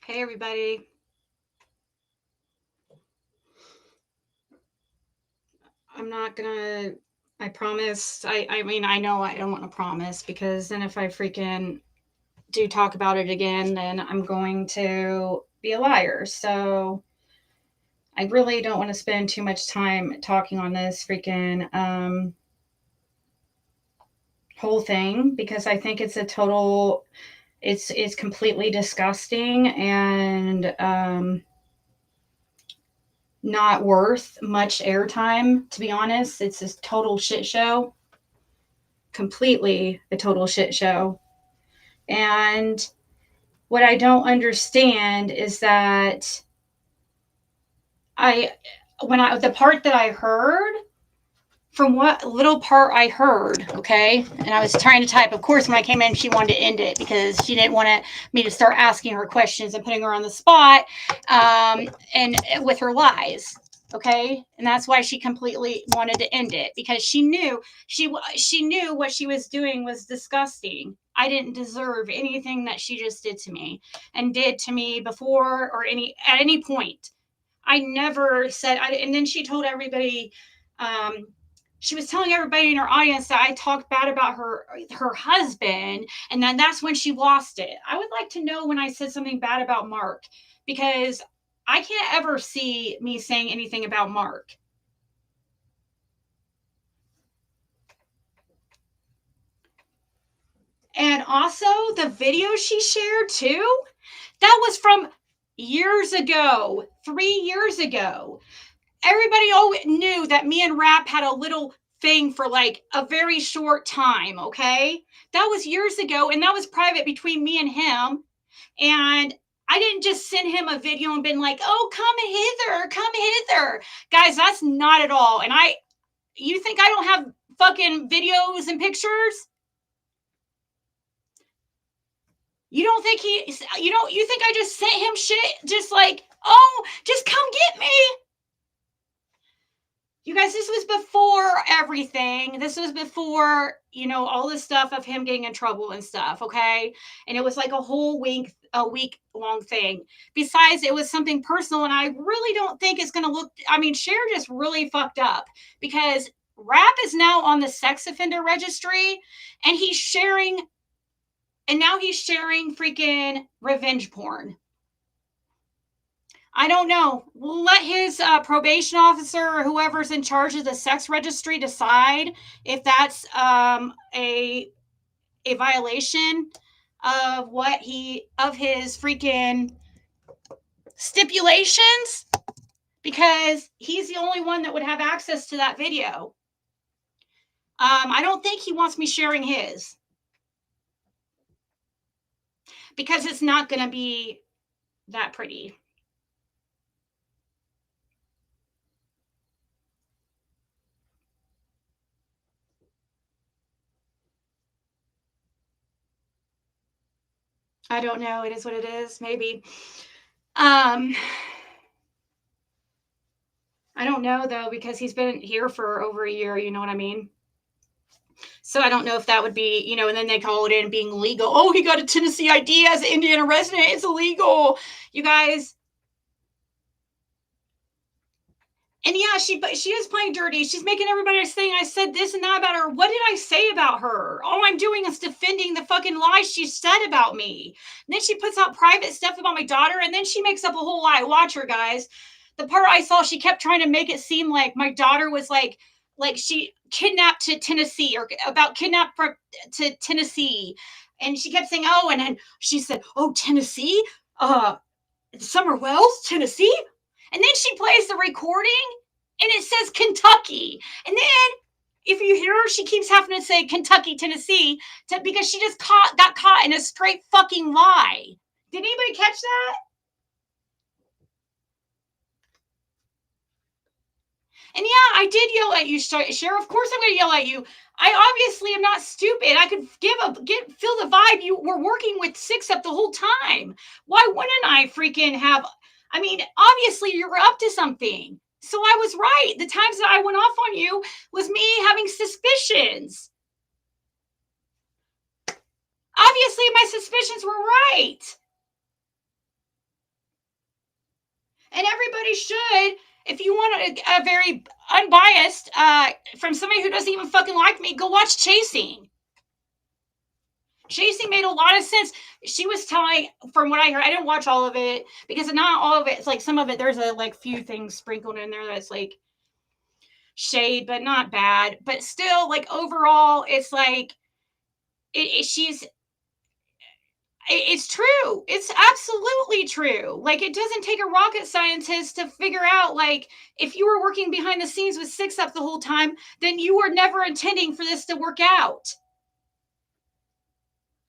Hey, everybody. I'm not gonna, I promise. I mean, I know I don't want to promise because then if I freaking do talk about it again, then I'm going to be a liar. So I really don't want to spend too much time talking on this freaking whole thing because I think it's a total, it's completely disgusting and not worth much airtime, to be honest. It's a total shit show, completely a total shit show. And what I don't understand is that I, the part that I heard, from what little part I heard, okay, and I was trying to type. Of course, when I came in, she wanted to end it because she didn't want me to start asking her questions and putting her on the spot, and with her lies. Okay, and that's why she completely wanted to end it because she knew what she was doing was disgusting. I didn't deserve anything that she just did to me and did to me before or at any point. I never said. And then she told everybody. Um, she was telling everybody in her audience that I talked bad about her husband, and then that's when she lost it. I would like to know when I said something bad about Mark because I can't ever see me saying anything about Mark. And also the video she shared too, that was from years ago, 3 years ago. Everybody knew that me and Rap had a little thing for like a very short time, okay? That was years ago, and that was private between me and him. And I didn't just send him a video and been like, oh, come hither. Guys, that's not at all. And you think I don't have fucking videos and pictures? You think I just sent him shit just like, oh, just come get me? You guys, this was before everything. This was before, all this stuff of him getting in trouble and stuff, okay? And it was like a week long thing. Besides, it was something personal, and I really don't think it's gonna look. I mean, Cher just really fucked up because Rap is now on the sex offender registry, and now he's sharing freaking revenge porn. I don't know. We'll let his probation officer or whoever's in charge of the sex registry decide if that's a violation of his freaking stipulations, because he's the only one that would have access to that video. I don't think he wants me sharing his because it's not going to be that pretty. I don't know. It is what it is. Maybe. Um, I don't know though, because he's been here for over a year. You know what I mean? So I don't know if that would be, and then they call it in being legal. Oh, he got a Tennessee ID as an Indiana resident. It's illegal. You guys. And yeah, she is playing dirty. She's making everybody saying I said this and that about her. What did I say about her? All I'm doing is defending the fucking lies she said about me. And then she puts out private stuff about my daughter, and then she makes up a whole lie. Watch her, guys. The part I saw, she kept trying to make it seem like my daughter was like she kidnapped to Tennessee, or about kidnapped to Tennessee. And she kept saying, oh, and then she said, oh, Tennessee? Summer Wells, Tennessee? And then she plays the recording and it says Kentucky. And then if you hear her, she keeps having to say Kentucky, Tennessee, because she just got caught in a straight fucking lie. Did anybody catch that? And yeah, I did yell at you, Cher. Of course I'm going to yell at you. I obviously am not stupid. I could feel the vibe. You were working with Six Up the whole time. Why wouldn't I freaking have? I mean, obviously you were up to something. So I was right. The times that I went off on you was me having suspicions. Obviously my suspicions were right. And everybody should, if you want a very unbiased, from somebody who doesn't even fucking like me, go watch Chasing. Chasing made a lot of sense. She was telling, from what I heard, I didn't watch all of it because not all of it. It's like some of it. There's a like few things sprinkled in there that's like shade, but not bad. But still, like overall, it's like it's true. It's absolutely true. Like it doesn't take a rocket scientist to figure out like if you were working behind the scenes with 6up the whole time, then you were never intending for this to work out.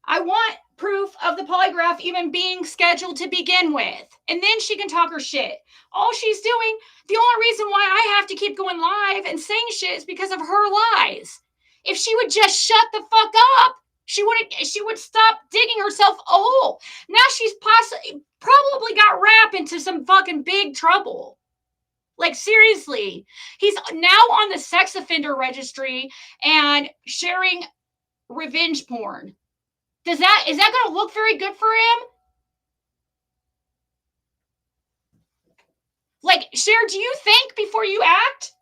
I want proof of the polygraph even being scheduled to begin with. And then she can talk her shit. All she's doing, the only reason why I have to keep going live and saying shit is because of her lies. If she would just shut the fuck up, she would stop digging herself a hole. Now she's probably got Rap into some fucking big trouble. Like seriously, he's now on the sex offender registry and sharing revenge porn. Is that going to look very good for him? Like, Cher, do you think before you act?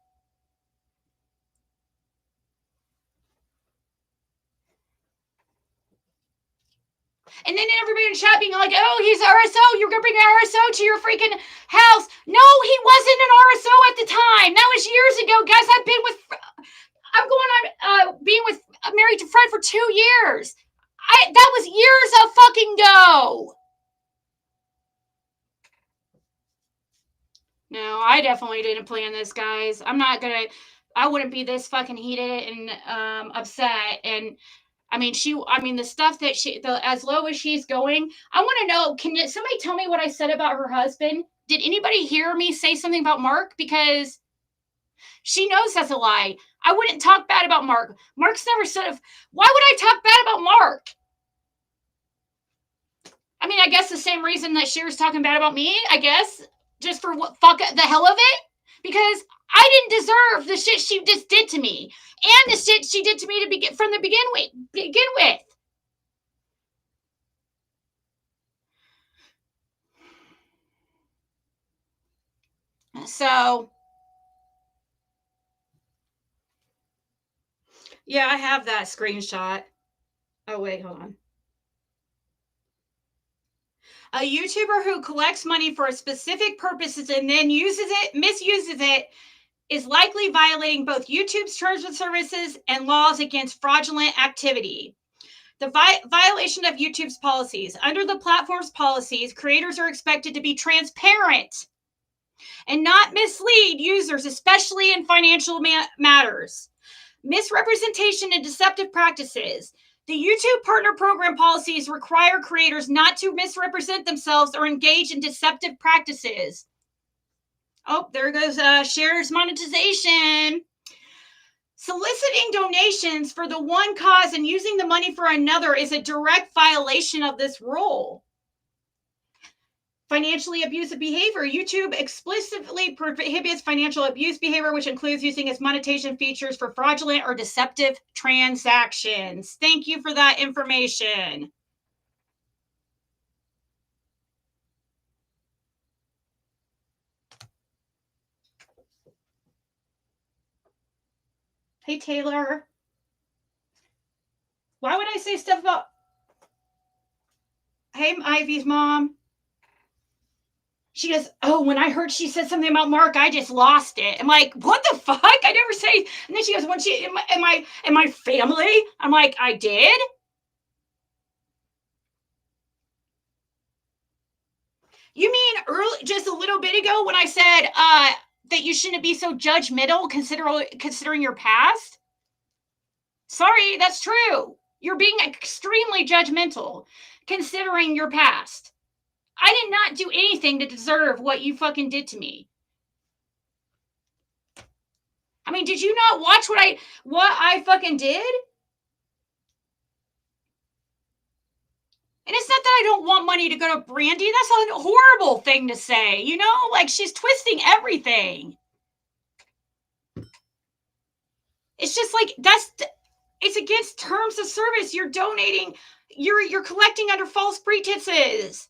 And then everybody in chat being like, oh, he's RSO. You're going to bring an RSO to your freaking house. No, he wasn't an RSO at the time. That was years ago. Guys, being with, married to Fred for 2 years. That was years of fucking go. No, I definitely didn't plan this, guys. I wouldn't be this fucking heated and upset. And the stuff that as low as she's going, I want to know, can somebody tell me what I said about her husband? Did anybody hear me say something about Mark? Because she knows that's a lie. I wouldn't talk bad about Mark. Mark's never said why would I talk bad about Mark? I mean, I guess the same reason that Cher's talking bad about me, I guess, just for what fuck the hell of it, because I didn't deserve the shit she just did to me, and the shit she did to me to begin with. So, yeah, I have that screenshot. Oh wait, hold on. A YouTuber who collects money for specific purposes and then misuses it, is likely violating both YouTube's terms of services and laws against fraudulent activity. The violation of YouTube's policies. Under the platform's policies, creators are expected to be transparent and not mislead users, especially in financial matters. Misrepresentation and deceptive practices. The YouTube Partner Program policies require creators not to misrepresent themselves or engage in deceptive practices. Oh, there goes Cher's monetization. Soliciting donations for the one cause and using the money for another is a direct violation of this rule. Financially abusive behavior. YouTube explicitly prohibits financial abuse behavior, which includes using its monetization features for fraudulent or deceptive transactions. Thank you for that information. Hey, Taylor. Why would I say stuff about... Hey, Ivy's mom. She goes, oh, when I heard she said something about Mark, I just lost it. I'm like, what the fuck? I never say. And then she goes, when she, in my family? I'm like, I did? You mean just a little bit ago when I said that you shouldn't be so judgmental considering your past? Sorry, that's true. You're being extremely judgmental considering your past. I did not do anything to deserve what you fucking did to me. I mean, did you not watch what I fucking did? And it's not that I don't want money to go to Brandy. That's a horrible thing to say, you know? Like, she's twisting everything. It's just like, it's against terms of service. You're donating, you're collecting under false pretenses.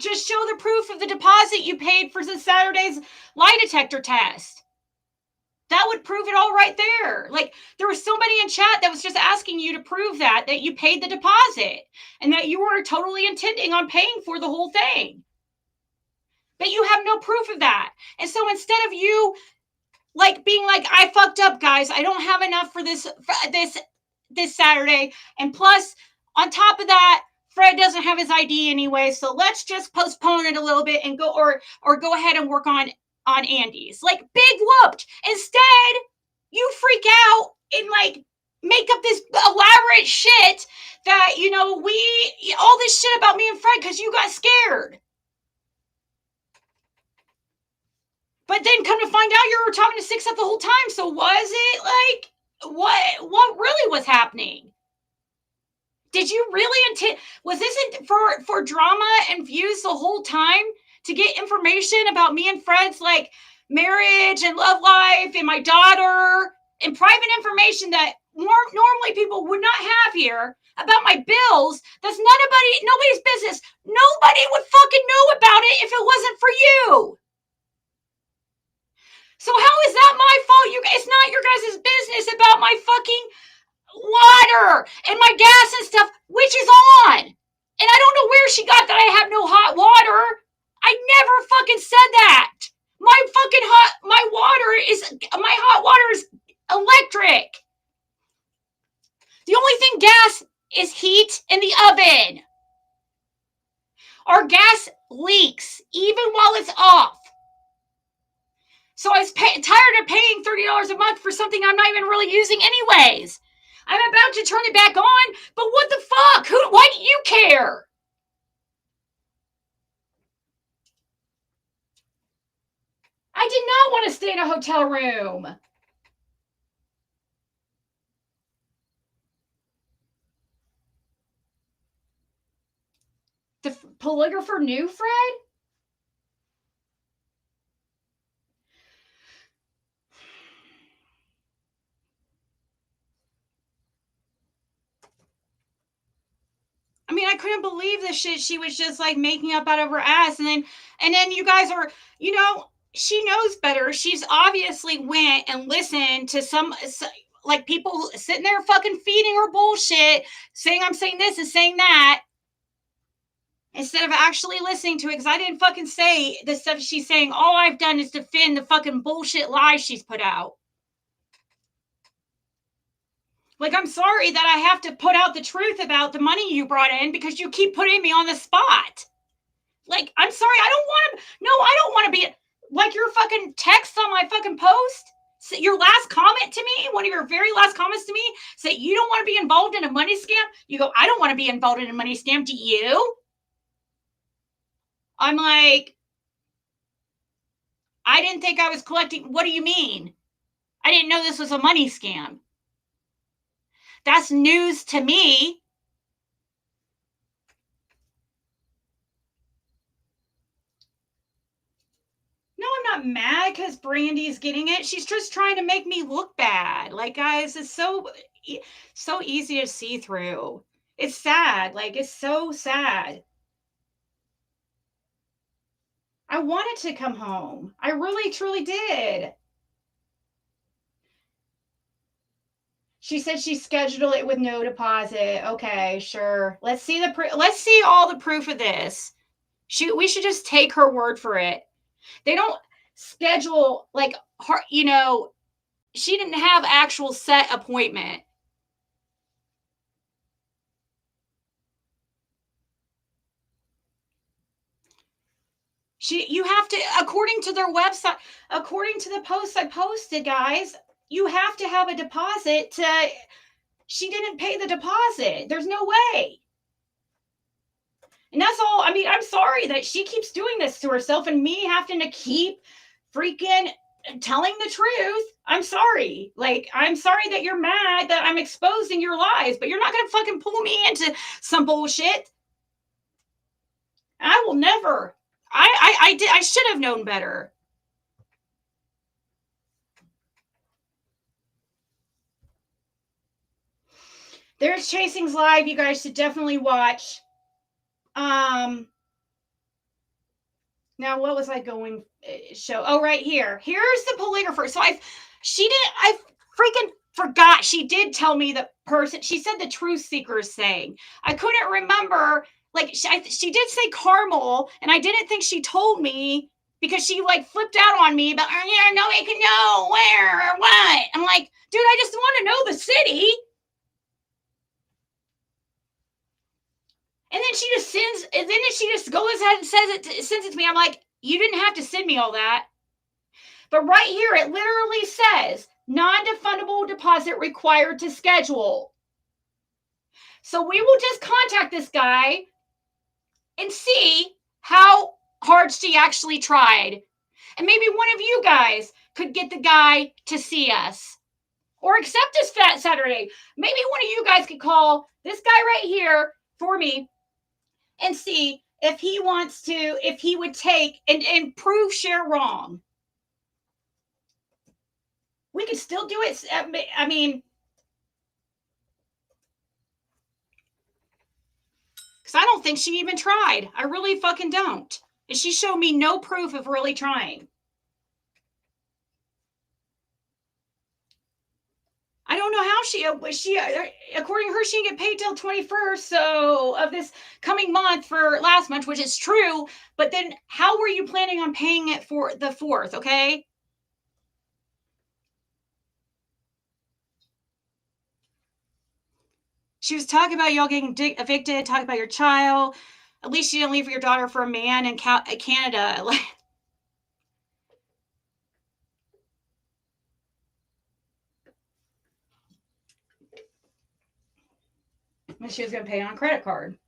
just show the proof of the deposit you paid for the Saturday's lie detector test. That would prove it all right there. Like, there was somebody in chat that was just asking you to prove that you paid the deposit and that you were totally intending on paying for the whole thing. But you have no proof of that. And so instead of you like being like, I fucked up, guys, I don't have enough for this Saturday, and plus on top of that, Fred doesn't have his ID anyway, so let's just postpone it a little bit and go or go ahead and work on Andy's. Like, big whooped. Instead, you freak out and like make up this elaborate shit that, you know, all this shit about me and Fred because you got scared. But then come to find out you were talking to Six Up the whole time. So was it like, what really was happening? Did you really intend, was this for drama and views the whole time to get information about me and Fred's like marriage and love life and my daughter and private information that normally people would not have here about my bills? That's nobody's business. Nobody would fucking know about it if it wasn't for you. So how is that my fault? It's not your guys' business about my fucking water and my gas and stuff, which is on. And I don't know where she got that I have no hot water. I never fucking said that. My hot water is electric. The only thing gas is heat in the oven. Our gas leaks even while it's off. So I was tired of paying $30 a month for something I'm not even really using anyways. I'm about to turn it back on, but what the fuck? Why do you care? I did not want to stay in a hotel room. The polygrapher knew Fred? I mean, I couldn't believe the shit she was just like making up out of her ass. And then you guys are, you know, she knows better. She's obviously went and listened to some like people sitting there fucking feeding her bullshit, saying I'm saying this and saying that, instead of actually listening to it. Because I didn't fucking say the stuff she's saying. All I've done is defend the fucking bullshit lies she's put out. Like, I'm sorry that I have to put out the truth about the money you brought in because you keep putting me on the spot. Like, I'm sorry, I don't want to be like your fucking text on my fucking post. So your last comment to me, one of your very last comments to me, say you don't want to be involved in a money scam. You go, I don't want to be involved in a money scam. Do you? I'm like, I didn't think I was collecting. What do you mean? I didn't know this was a money scam. That's news to me. No, I'm not mad because Brandy's getting it. She's just trying to make me look bad. Like, guys, it's so easy to see through. It's sad. Like, it's so sad. I wanted to come home. I really, truly did. She said she scheduled it with no deposit. Okay, sure. Let's see let's see all the proof of this. We should just take her word for it. They don't schedule like her, you know, she didn't have actual set appointment. You have to, according to their website, according to the posts I posted, guys, you have to have a deposit she didn't pay the deposit. There's no way. And that's all. I mean, I'm sorry that she keeps doing this to herself and me having to keep freaking telling the truth. I'm sorry. Like, I'm sorry that you're mad that I'm exposing your lies, but you're not going to fucking pull me into some bullshit. I will never. I should have known better. There's Chasing's live. You guys should definitely watch. Now, what was I going show? Oh, right here. Here's the polygrapher. So I freaking forgot. She did tell me the person. She said the truth seeker is saying. I couldn't remember. Like she did say caramel, and I didn't think she told me because she like flipped out on me about yeah, nobody can know where or what. I'm like, dude, I just want to know the city. And then she just goes ahead and sends it to me. I'm like, you didn't have to send me all that. But right here, it literally says non-refundable deposit required to schedule. So we will just contact this guy and see how hard she actually tried. And maybe one of you guys could get the guy to see us or accept us Fat Saturday. Maybe one of you guys could call this guy right here for me and see if he wants to, if he would take and prove Cher wrong. We could still do it. I mean, because I don't think she even tried. I really fucking don't. And she showed me no proof of really trying. I don't know how she according to her, she didn't get paid till 21st so of this coming month for last month, which is true. But then how were you planning on paying it for the 4th? Okay. She was talking about y'all getting evicted, talking about your child. At least you didn't leave your daughter for a man in Canada. She was going to pay on a credit card.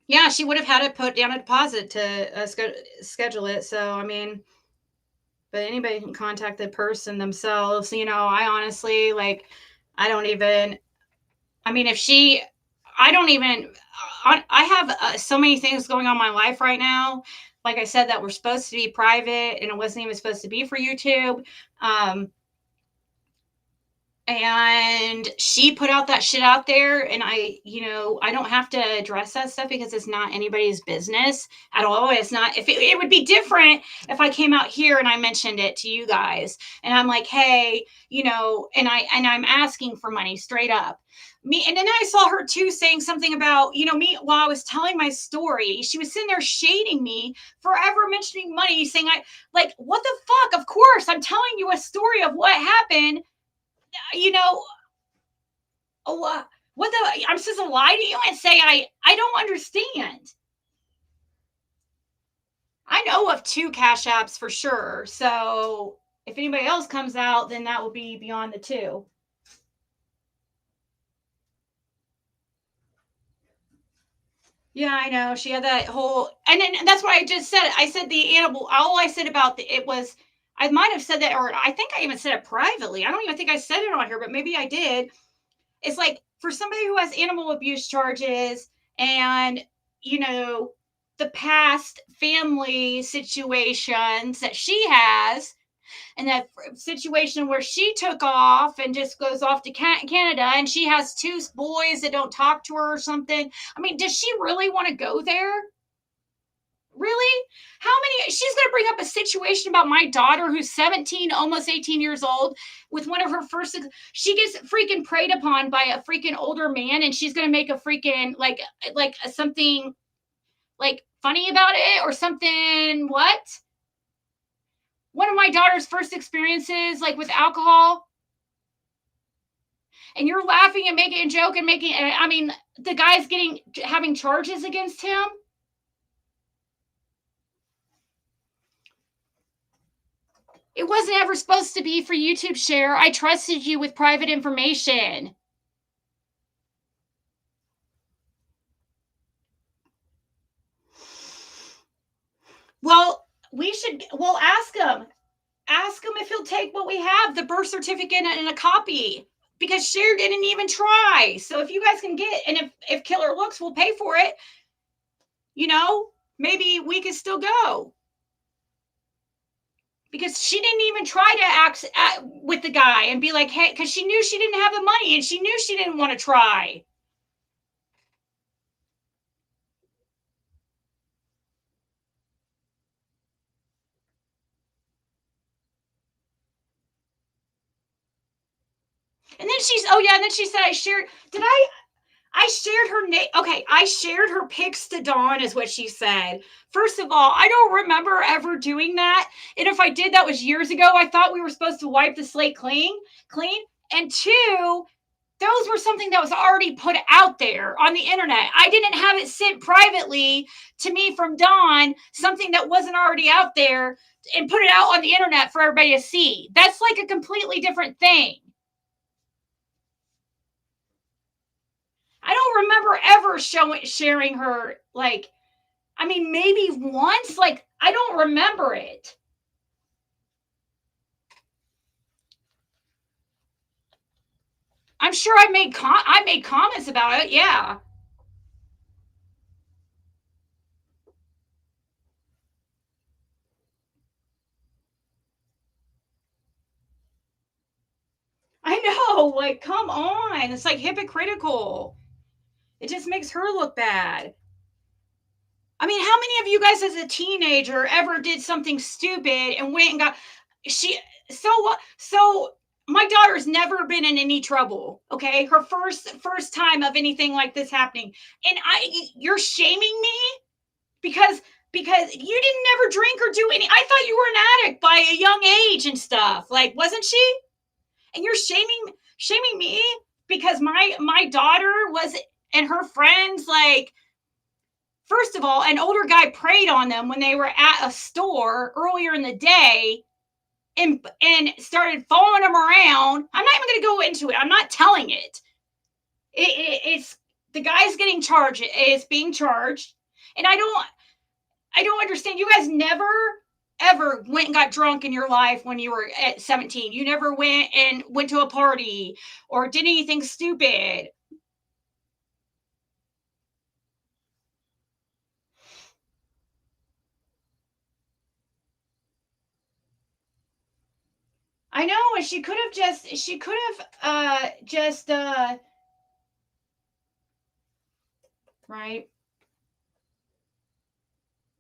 Yeah, she would have had to put down a deposit to schedule it. So, I mean, but anybody can contact the person themselves. You know, I honestly, like, I don't even, I mean, I don't even, I have so many things going on in my life right now. Like I said, that were supposed to be private and it wasn't even supposed to be for YouTube. And she put out that shit out there, and I don't have to address that stuff because it's not anybody's business at all. It's not. If it would be different if I came out here and I mentioned it to you guys and I'm like, hey, and I'm asking for money straight up. Me, and then I saw her too saying something about me while I was telling my story. She was sitting there shading me forever, mentioning money, saying I like, what the fuck? Of course, I'm telling you a story of what happened. What the, I'm supposed to lie to you and say I don't understand. I know of 2 Cash Apps for sure. So if anybody else comes out, then that will be beyond the 2. Yeah, I know. She had that whole, and then that's what I just said. I said the animal, all I said about it was, I might have said that, or I think I even said it privately. I don't even think I said it on here, but maybe I did. It's like for somebody who has animal abuse charges and, the past family situations that she has, and that situation where she took off and just goes off to Canada and she has 2 boys that don't talk to her or something. I mean, does she really want to go there? Really? How many? She's going to bring up a situation about my daughter who's 17, almost 18 years old, with one of her first. She gets freaking preyed upon by a freaking older man, and she's going to make a freaking like something like funny about it or something. What? One of my daughter's first experiences, like with alcohol, and you're laughing and making a joke and making. I mean, the guy's having charges against him. It wasn't ever supposed to be for YouTube, Cher. I trusted you with private information. Well, ask him. Ask him if he'll take what we have, the birth certificate and a copy. Because Cher didn't even try. So if you guys can get, and if Killer Looks will pay for it, maybe we could still go. Because she didn't even try to act with the guy and be like, hey, because she knew she didn't have the money and she knew she didn't want to try. And then and then she said I shared her name. Okay, I shared her pics to Dawn, is what she said. First of all, I don't remember ever doing that. And if I did, that was years ago. I thought we were supposed to wipe the slate clean. And two, those were something that was already put out there on the internet. I didn't have it sent privately to me from Dawn, something that wasn't already out there, and put it out on the internet for everybody to see. That's like a completely different thing. I don't remember ever sharing her, like, I mean, maybe once, like, I don't remember it. I'm sure I made comments about it. Yeah. I know, like, come on. It's like hypocritical. It just makes her look bad. I mean, how many of you guys as a teenager ever did something stupid and went and got she so what so my daughter's never been in any trouble, okay? Her first time of anything like this happening. And you're shaming me because you didn't never drink or do any. I thought you were an addict by a young age and stuff. Like, wasn't she? And you're shaming me because my daughter was, and her friends, like, first of all, an older guy preyed on them when they were at a store earlier in the day and started following them around. I'm not even going to go into it. I'm not telling it. It's the guy's getting charged. It's being charged, and I don't understand. You guys never ever went and got drunk in your life when you were at 17. You never went to a party or did anything stupid. I know, and she could have just right.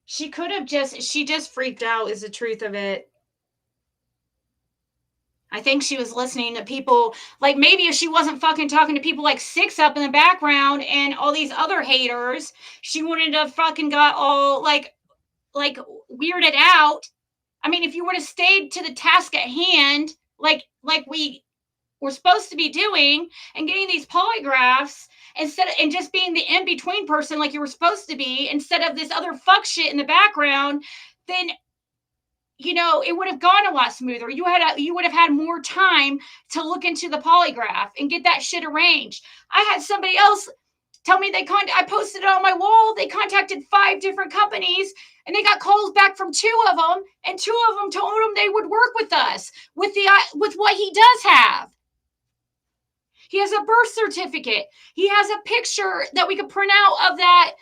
She just freaked out is the truth of it. I think she was listening to people, like, maybe if she wasn't fucking talking to people like Six Up in the background and all these other haters, she wouldn't have fucking got all like weirded out. I mean, if you would have stayed to the task at hand, like we were supposed to be doing, and getting these polygraphs and just being the in between person like you were supposed to be, instead of this other fuck shit in the background, then it would have gone a lot smoother. You would have had more time to look into the polygraph and get that shit arranged. I had somebody else tell me I posted it on my wall. They contacted 5 different companies and they got calls back from 2 of them, and 2 of them told them they would work with us with what he does have. He has a birth certificate. He has a picture that we could print out of that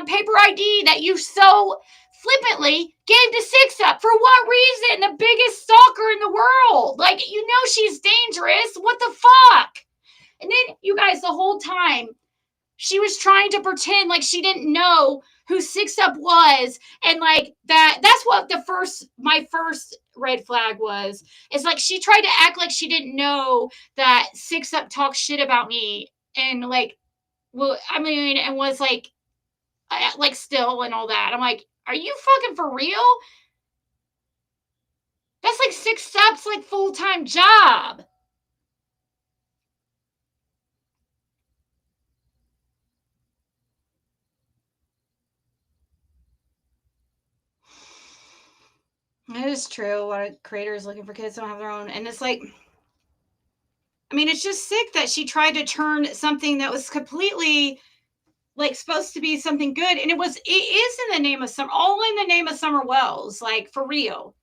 paper ID that you so flippantly gave to Six Up. For what reason? The biggest stalker in the world. Like, she's dangerous. What the fuck? And then you guys, the whole time, she was trying to pretend like she didn't know who Six Up was, and like that's what my first red flag was. It's like she tried to act like she didn't know that Six Up talked shit about me, and like, well, I mean, and was like still and all that. I'm like, are you fucking for real? That's like Six Up's like full-time job. It is true. A lot of creators looking for kids don't have their own, and it's like, I mean, it's just sick that she tried to turn something that was completely like supposed to be something good, and it is in the name of all in the name of Summer Wells, like, for real.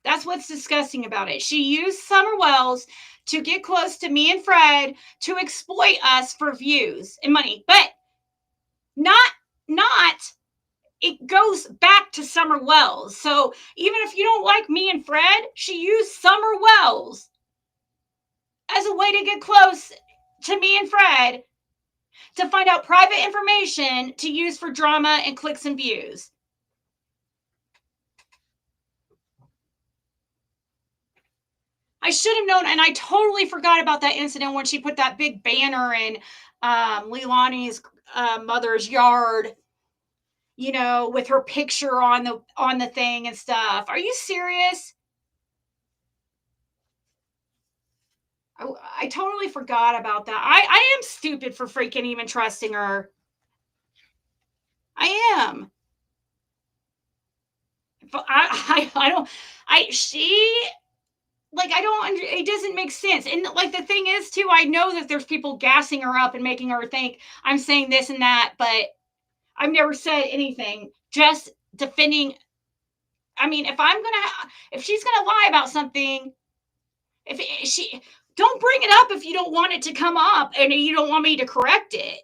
That's what's disgusting about it. She used Summer Wells to get close to me and Fred to exploit us for views and money, but not it goes back to Summer Wells. So even if you don't like me and Fred, she used Summer Wells as a way to get close to me and Fred, to find out private information to use for drama and clicks and views. I should have known, and I totally forgot about that incident when she put that big banner in Leilani's mother's yard, you know, with her picture on the thing and stuff. Are you serious? I totally forgot about that. I am stupid for freaking even trusting her. I am. But I don't. She like I don't. It doesn't make sense. And like the thing is too, I know that there's people gassing her up and making her think I'm saying this and that, but I've never said anything. Just defending. I mean, if she's gonna lie about something, if she don't bring it up if you don't want it to come up and you don't want me to correct it.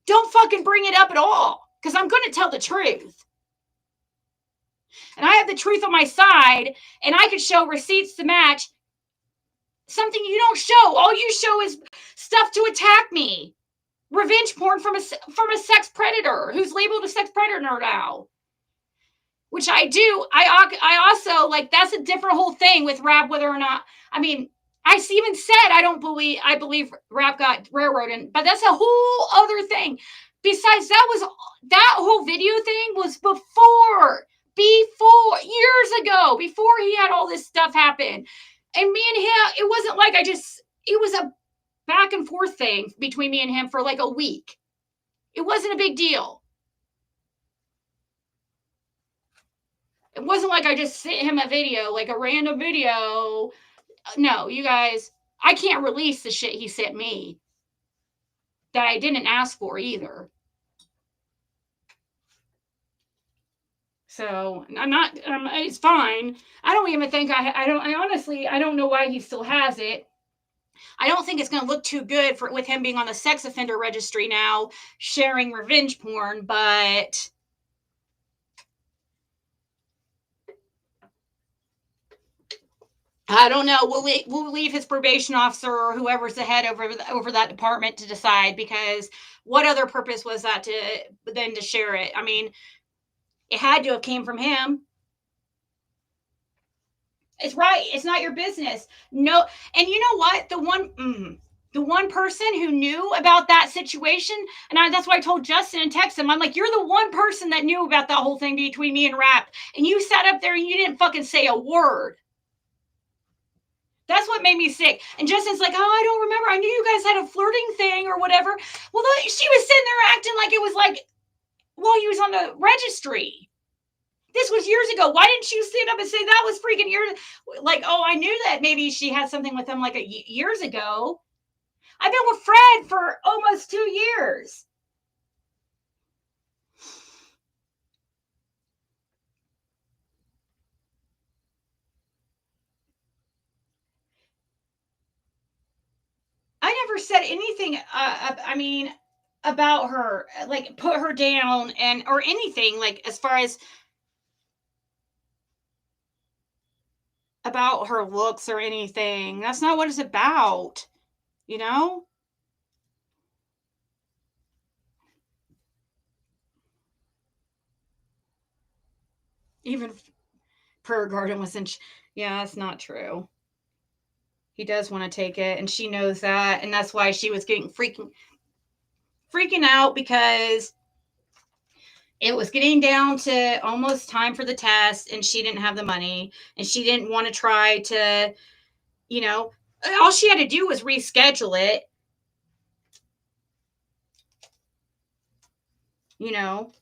Don't fucking bring it up at all because I'm going to tell the truth. And I have the truth on my side and I could show receipts to match something you don't show. All you show is stuff to attack me. Revenge porn from a sex predator who's labeled a sex predator now. Which I do. I also, like, that's a different whole thing with rap, whether or not, I mean, I even said I believe rap got railroaded, but that's a whole other thing. Besides, that whole video thing was before years ago, before he had all this stuff happen. And me and him, it wasn't like it was a back and forth thing between me and him for like a week. It wasn't a big deal. It wasn't like I just sent him a video, like a random video. No, you guys, I can't release the shit he sent me that I didn't ask for either. So I'm not, it's fine. I don't even think I honestly, I don't know why he still has it. I don't think it's going to look too good with him being on the sex offender registry now, sharing revenge porn, but I don't know. We'll leave his probation officer or whoever's the head over that department to decide, because what other purpose was that to share it? I mean, it had to have came from him. It's right. It's not your business. No. And you know what? The one person who knew about that situation, and that's why I told Justin and text him, I'm like, you're the one person that knew about that whole thing between me and Rap, and you sat up there and you didn't fucking say a word. That's what made me sick. And Justin's like, oh, I don't remember. I knew you guys had a flirting thing or whatever. Well, she was sitting there acting like it was like while you was on the registry. This was years ago. Why didn't you stand up and say that was freaking years? Like, oh, I knew that maybe she had something with him like years ago. I've been with Fred for almost 2 years. I never said anything, I mean, about her, like put her down or anything, like as far as about her looks or anything. That's not what it's about, you know? Even Prayer Garden was in. Yeah, that's not true. He does want to take it, and she knows that, and that's why she was getting freaking out, because it was getting down to almost time for the test, and she didn't have the money, and she didn't want to try to, you know, all she had to do was reschedule it, you know.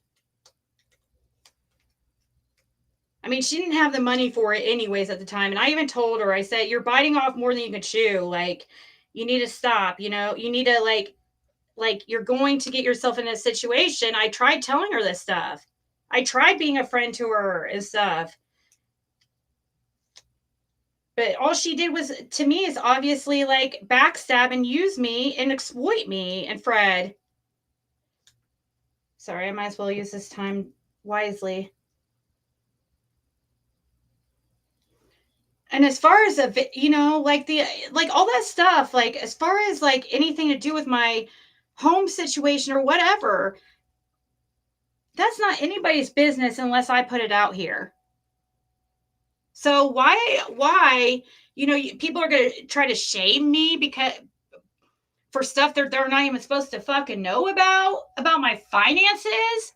I mean, she didn't have the money for it anyways at the time. And I even told her, I said, you're biting off more than you can chew. Like, you need to stop, you know, you need to like you're going to get yourself in a situation. I tried telling her this stuff. I tried being a friend to her and stuff. But all she did was, to me, is obviously like backstab and use me and exploit me and Fred. Sorry, I might as well use this time wisely. And as far as you know, like all that stuff, like as far as like anything to do with my home situation or whatever, that's not anybody's business unless I put it out here. So why, people are going to try to shame me because for stuff that they're not even supposed to fucking know about my finances?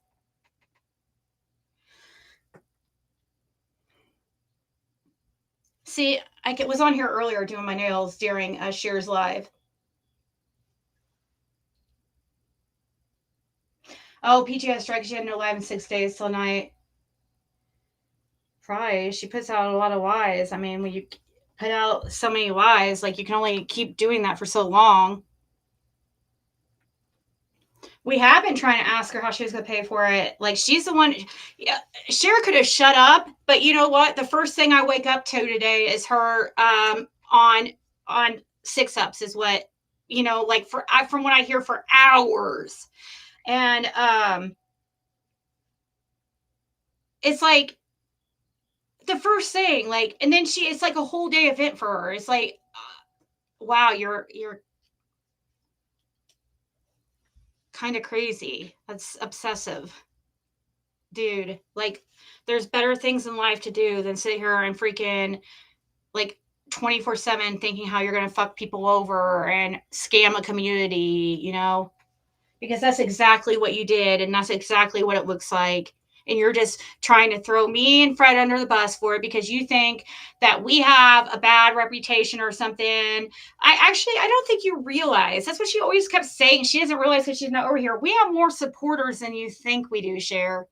See, I was on here earlier doing my nails during Cher's live. Oh, PTS strike. She had no live in 6 days till night. Probably. She puts out a lot of lies. I mean, when you put out so many lies, like you can only keep doing that for so long. We have been trying to ask her how she was going to pay for it. Like she's the one. Yeah, Cher could have shut up, but you know what? The first thing I wake up to today is her on 6-ups is what like from what I hear for hours, and it's like the first thing, like, and then it's like a whole day event for her. It's like, wow, you're kind of crazy. That's obsessive, dude. Like, there's better things in life to do than sit here and freaking like 24/7 thinking how you're gonna fuck people over and scam a community, because that's exactly what you did, and that's exactly what it looks like. And you're just trying to throw me and Fred under the bus for it because you think that we have a bad reputation or something. I don't think you realize. That's what she always kept saying. She doesn't realize that she's not over here. We have more supporters than you think we do, Cher.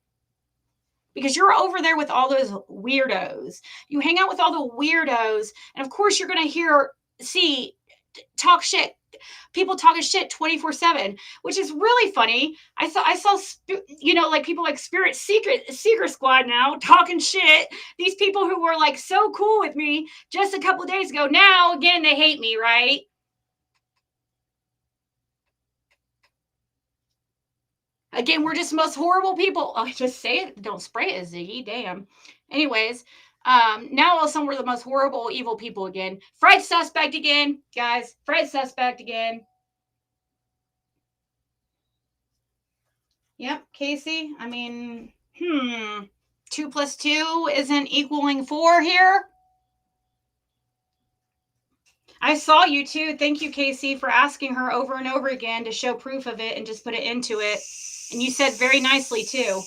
Because you're over there with all those weirdos. You hang out with all the weirdos, and of course you're going to talk shit, people talking shit 24/7, which is really funny. I saw like people like Seeker Squad now talking shit. These people who were like so cool with me just a couple of days ago, now again they hate me, right? Again, we're just the most horrible people. I just say it, don't spray it, Ziggy. Damn. Anyways, now all of a sudden we're the most horrible, evil people again. Fred suspect again, guys. Fred suspect again. Yep, Casey. I mean, 2 plus 2 isn't equaling 4 here. I saw you too. Thank you, Casey, for asking her over and over again to show proof of it and just put it into it. And you said very nicely too.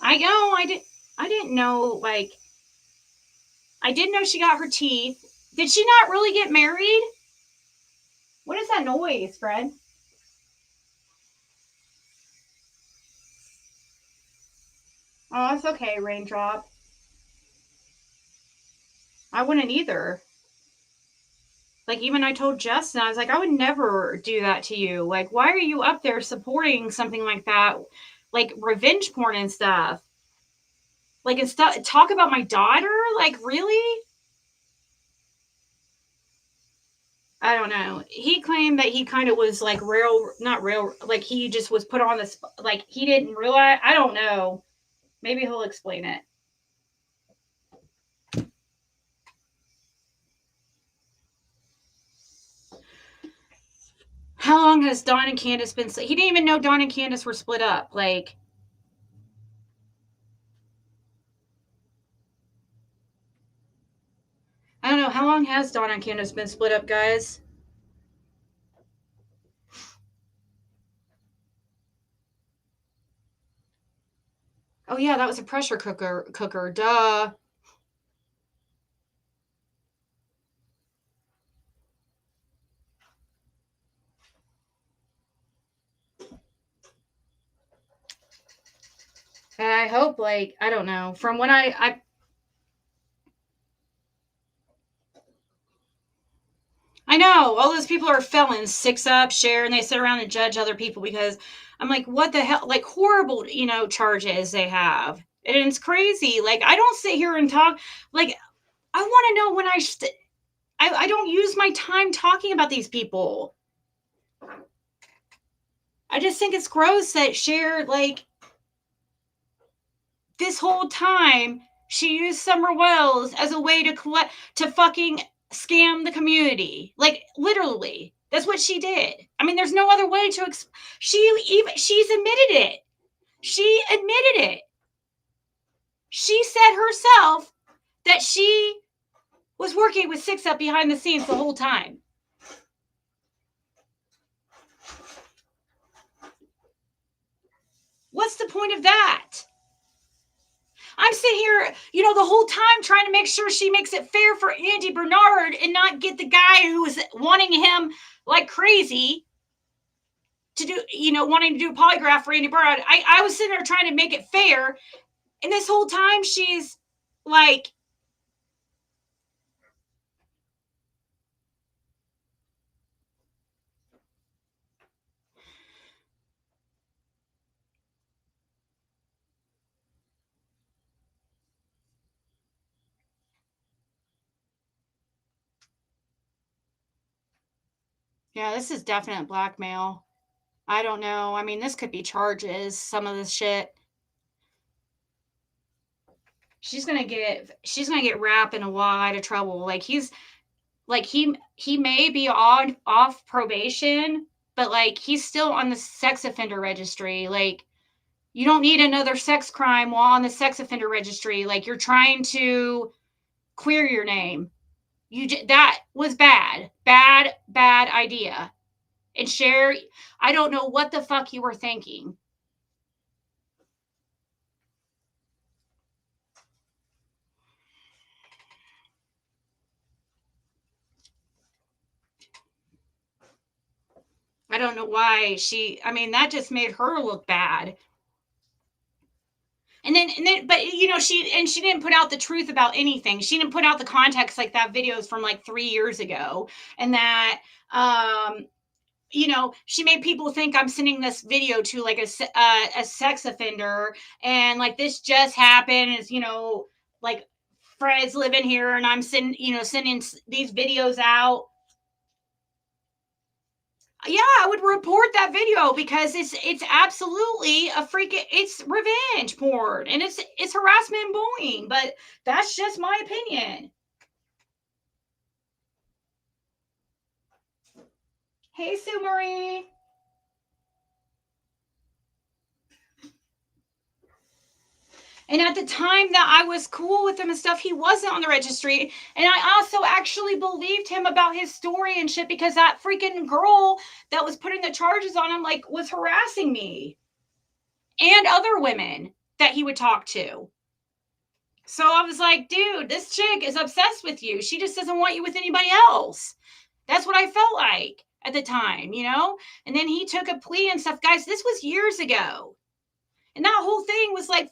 I know. I didn't know. Like, I didn't know she got her teeth. Did she not really get married? What is that noise, Fred? Oh, it's okay, Raindrop. I wouldn't either. Like, even I told Justin, I was like, I would never do that to you. Like, why are you up there supporting something like that? Like, revenge porn and stuff. Like, and stuff, talk about my daughter? Like, really? I don't know. He claimed that he kind of was like not real, like he just was put on this, like he didn't realize. I don't know. Maybe he'll explain it. How long has Dawn and Candace been? He didn't even know Dawn and Candace were split up. Like, I don't know. How long has Dawn and Candace been split up, guys? Oh yeah, that was a pressure cooker. Duh. And I hope, like, I don't know. From when I know all those people are felons, 6-up, Cher, and they sit around and judge other people because I'm like, what the hell? Like, horrible, charges they have. And it's crazy. Like, I don't sit here and talk. Like, I want to know when I don't use my time talking about these people. I just think it's gross that Cher, like, this whole time, she used Summer Wells as a way to fucking scam the community. Like, literally. That's what she did. I mean, there's no other way to she's admitted it. She admitted it. She said herself that she was working with Six Up behind the scenes the whole time. What's the point of that? I'm sitting here, the whole time trying to make sure she makes it fair for Andy Bernard and not get the guy who was wanting him like crazy to do, wanting to do a polygraph for Andy Bernard. I was sitting there trying to make it fair. And this whole time she's like, yeah, this is definite blackmail. I don't know. I mean, this could be charges, some of this shit. She's gonna get Rap in a lot of trouble. Like he may be on off probation, but like he's still on the sex offender registry. Like you don't need another sex crime while on the sex offender registry. Like you're trying to clear your name. That was bad idea. And Cher, I don't know what the fuck you were thinking. I don't know why that just made her look bad. But she didn't put out the truth about anything. She didn't put out the context, like that video is from like 3 years ago, and that she made people think I'm sending this video to like a sex offender, and like this just happened. Is like Fred's living here, and I'm sending these videos out. Yeah, I would report that video because it's absolutely it's revenge porn, and it's harassment and bullying, but that's just my opinion. Hey, Sue Marie. And at the time that I was cool with him and stuff, he wasn't on the registry. And I also actually believed him about his story and shit because that freaking girl that was putting the charges on him, like, was harassing me and other women that he would talk to. So I was like, dude, this chick is obsessed with you. She just doesn't want you with anybody else. That's what I felt like at the time, And then he took a plea and stuff. Guys, this was years ago. And that whole thing was like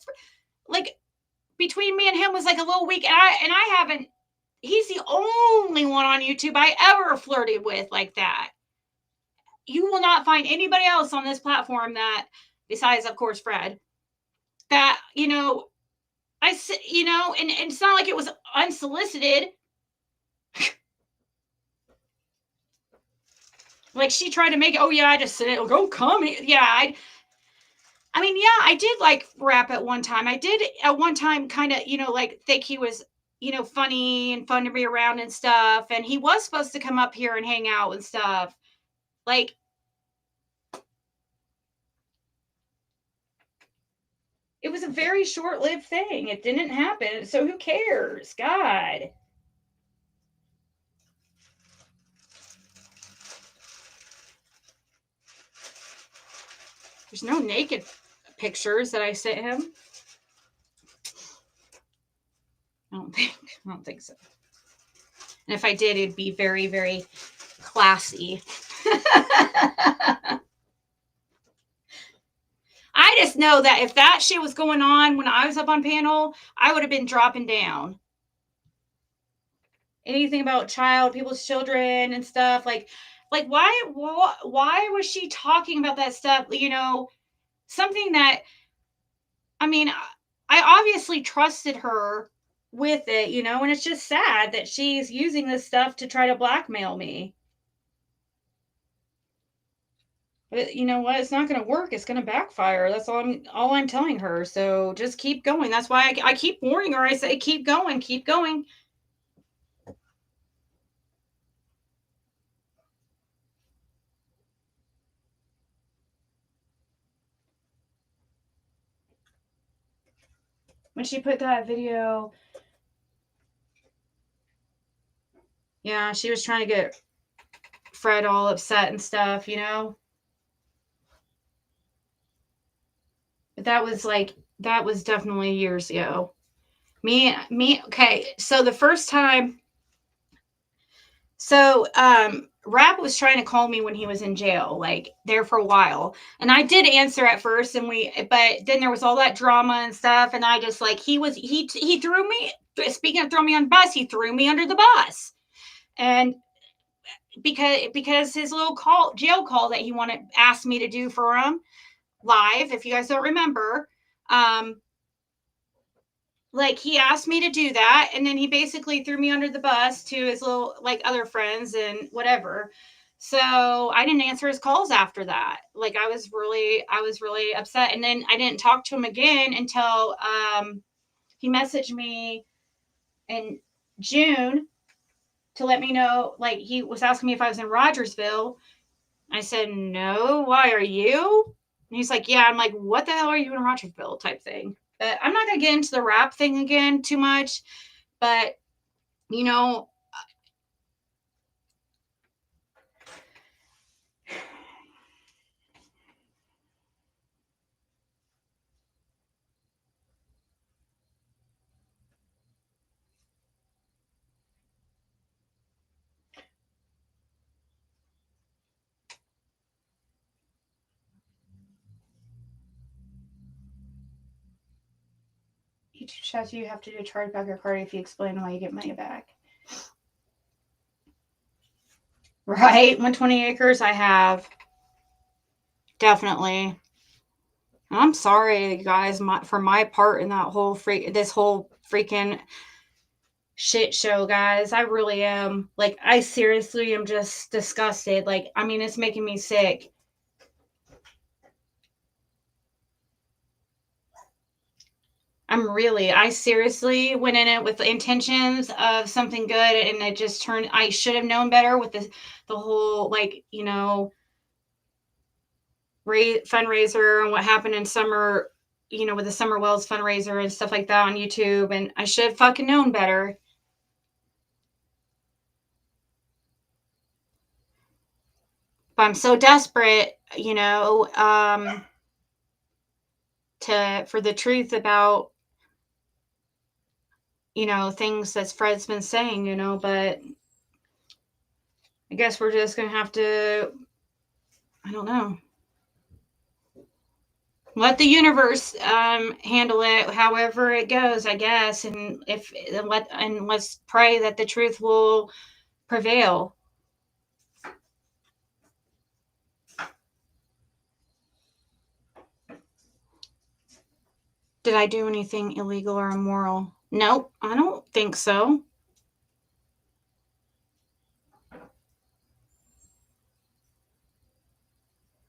between me and him was like a little week. And I haven't, he's the only one on YouTube I ever flirted with like that. You will not find anybody else on this platform that, besides, of course, Fred, that, and it's not like it was unsolicited. Like she tried to make it, oh yeah, I just said it'll go come. Yeah, I did like Rap at one time. I did at one time kind of, like think he was, funny and fun to be around and stuff. And he was supposed to come up here and hang out and stuff. Like, it was a very short-lived thing. It didn't happen. So who cares? God. There's no naked pictures that I sent him. I don't think so. And if I did, it'd be very, very classy. I just know that if that shit was going on when I was up on panel, I would have been dropping down. Anything about people's children and stuff, like why was she talking about that stuff? Something that, I obviously trusted her with it, and it's just sad that she's using this stuff to try to blackmail me. But you know what? It's not going to work. It's going to backfire. That's all I'm telling her. So just keep going. That's why I keep warning her. I say, keep going, keep going. when she put that video. Yeah, she was trying to get Fred all upset and stuff, you know? But that was definitely years ago. Okay. So the first time, Rap was trying to call me when he was in jail, like there for a while. And I did answer at first but then there was all that drama and stuff. And I just like, he threw me, speaking of throwing me on the bus, he threw me under the bus. And because his little jail call that he asked me to do for him live, if you guys don't remember, like he asked me to do that, and then he basically threw me under the bus to his little like other friends and whatever. So I didn't answer his calls after that. Like I was really upset, and then I didn't talk to him again until he messaged me in June to let me know, like he was asking me if I was in Rogersville. I said, no, why are you? And he's like, yeah. I'm like, what the hell are you in Rogersville type thing? But I'm not going to get into the rap thing again too much. But, you know, YouTube shows you have to do a chargeback your card if you explain why you get money back. Right? 120 acres I have. Definitely. I'm sorry, guys, for my part in that this whole freaking shit show, guys. I really am. Like, I seriously am just disgusted. Like, I mean, it's making me sick. I seriously went in it with the intentions of something good, and it just turned, I should have known better with the whole, like, you know, fundraiser and what happened in summer, you know, with the Summer Wells fundraiser and stuff like that on YouTube. And I should have fucking known better. But I'm so desperate, you know, for the truth about, you know, things that Fred's been saying, you know, but I guess we're just going to have to, I don't know. Let the universe handle it however it goes, I guess, and let's pray that the truth will prevail. Did I do anything illegal or immoral? Nope, I don't think so.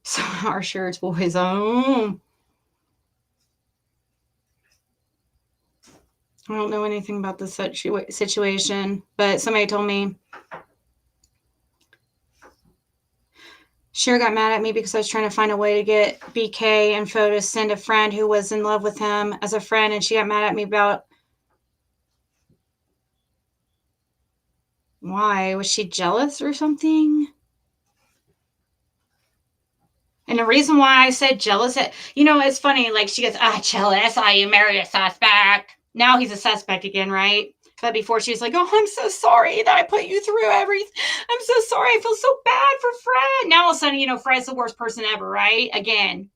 So our shirts boys. Oh, I don't know anything about the situation, but somebody told me. Cher got mad at me because I was trying to find a way to get BK info to send a friend who was in love with him as a friend, and she got mad at me about why. Was she jealous or something? And the reason why I said jealous, you know, it's funny. Like she goes, jealous. You married a suspect. Now he's a suspect again, right? But before she was like, oh, I'm so sorry that I put you through everything. I'm so sorry. I feel so bad for Fred. Now all of a sudden, you know, Fred's the worst person ever, right? Again.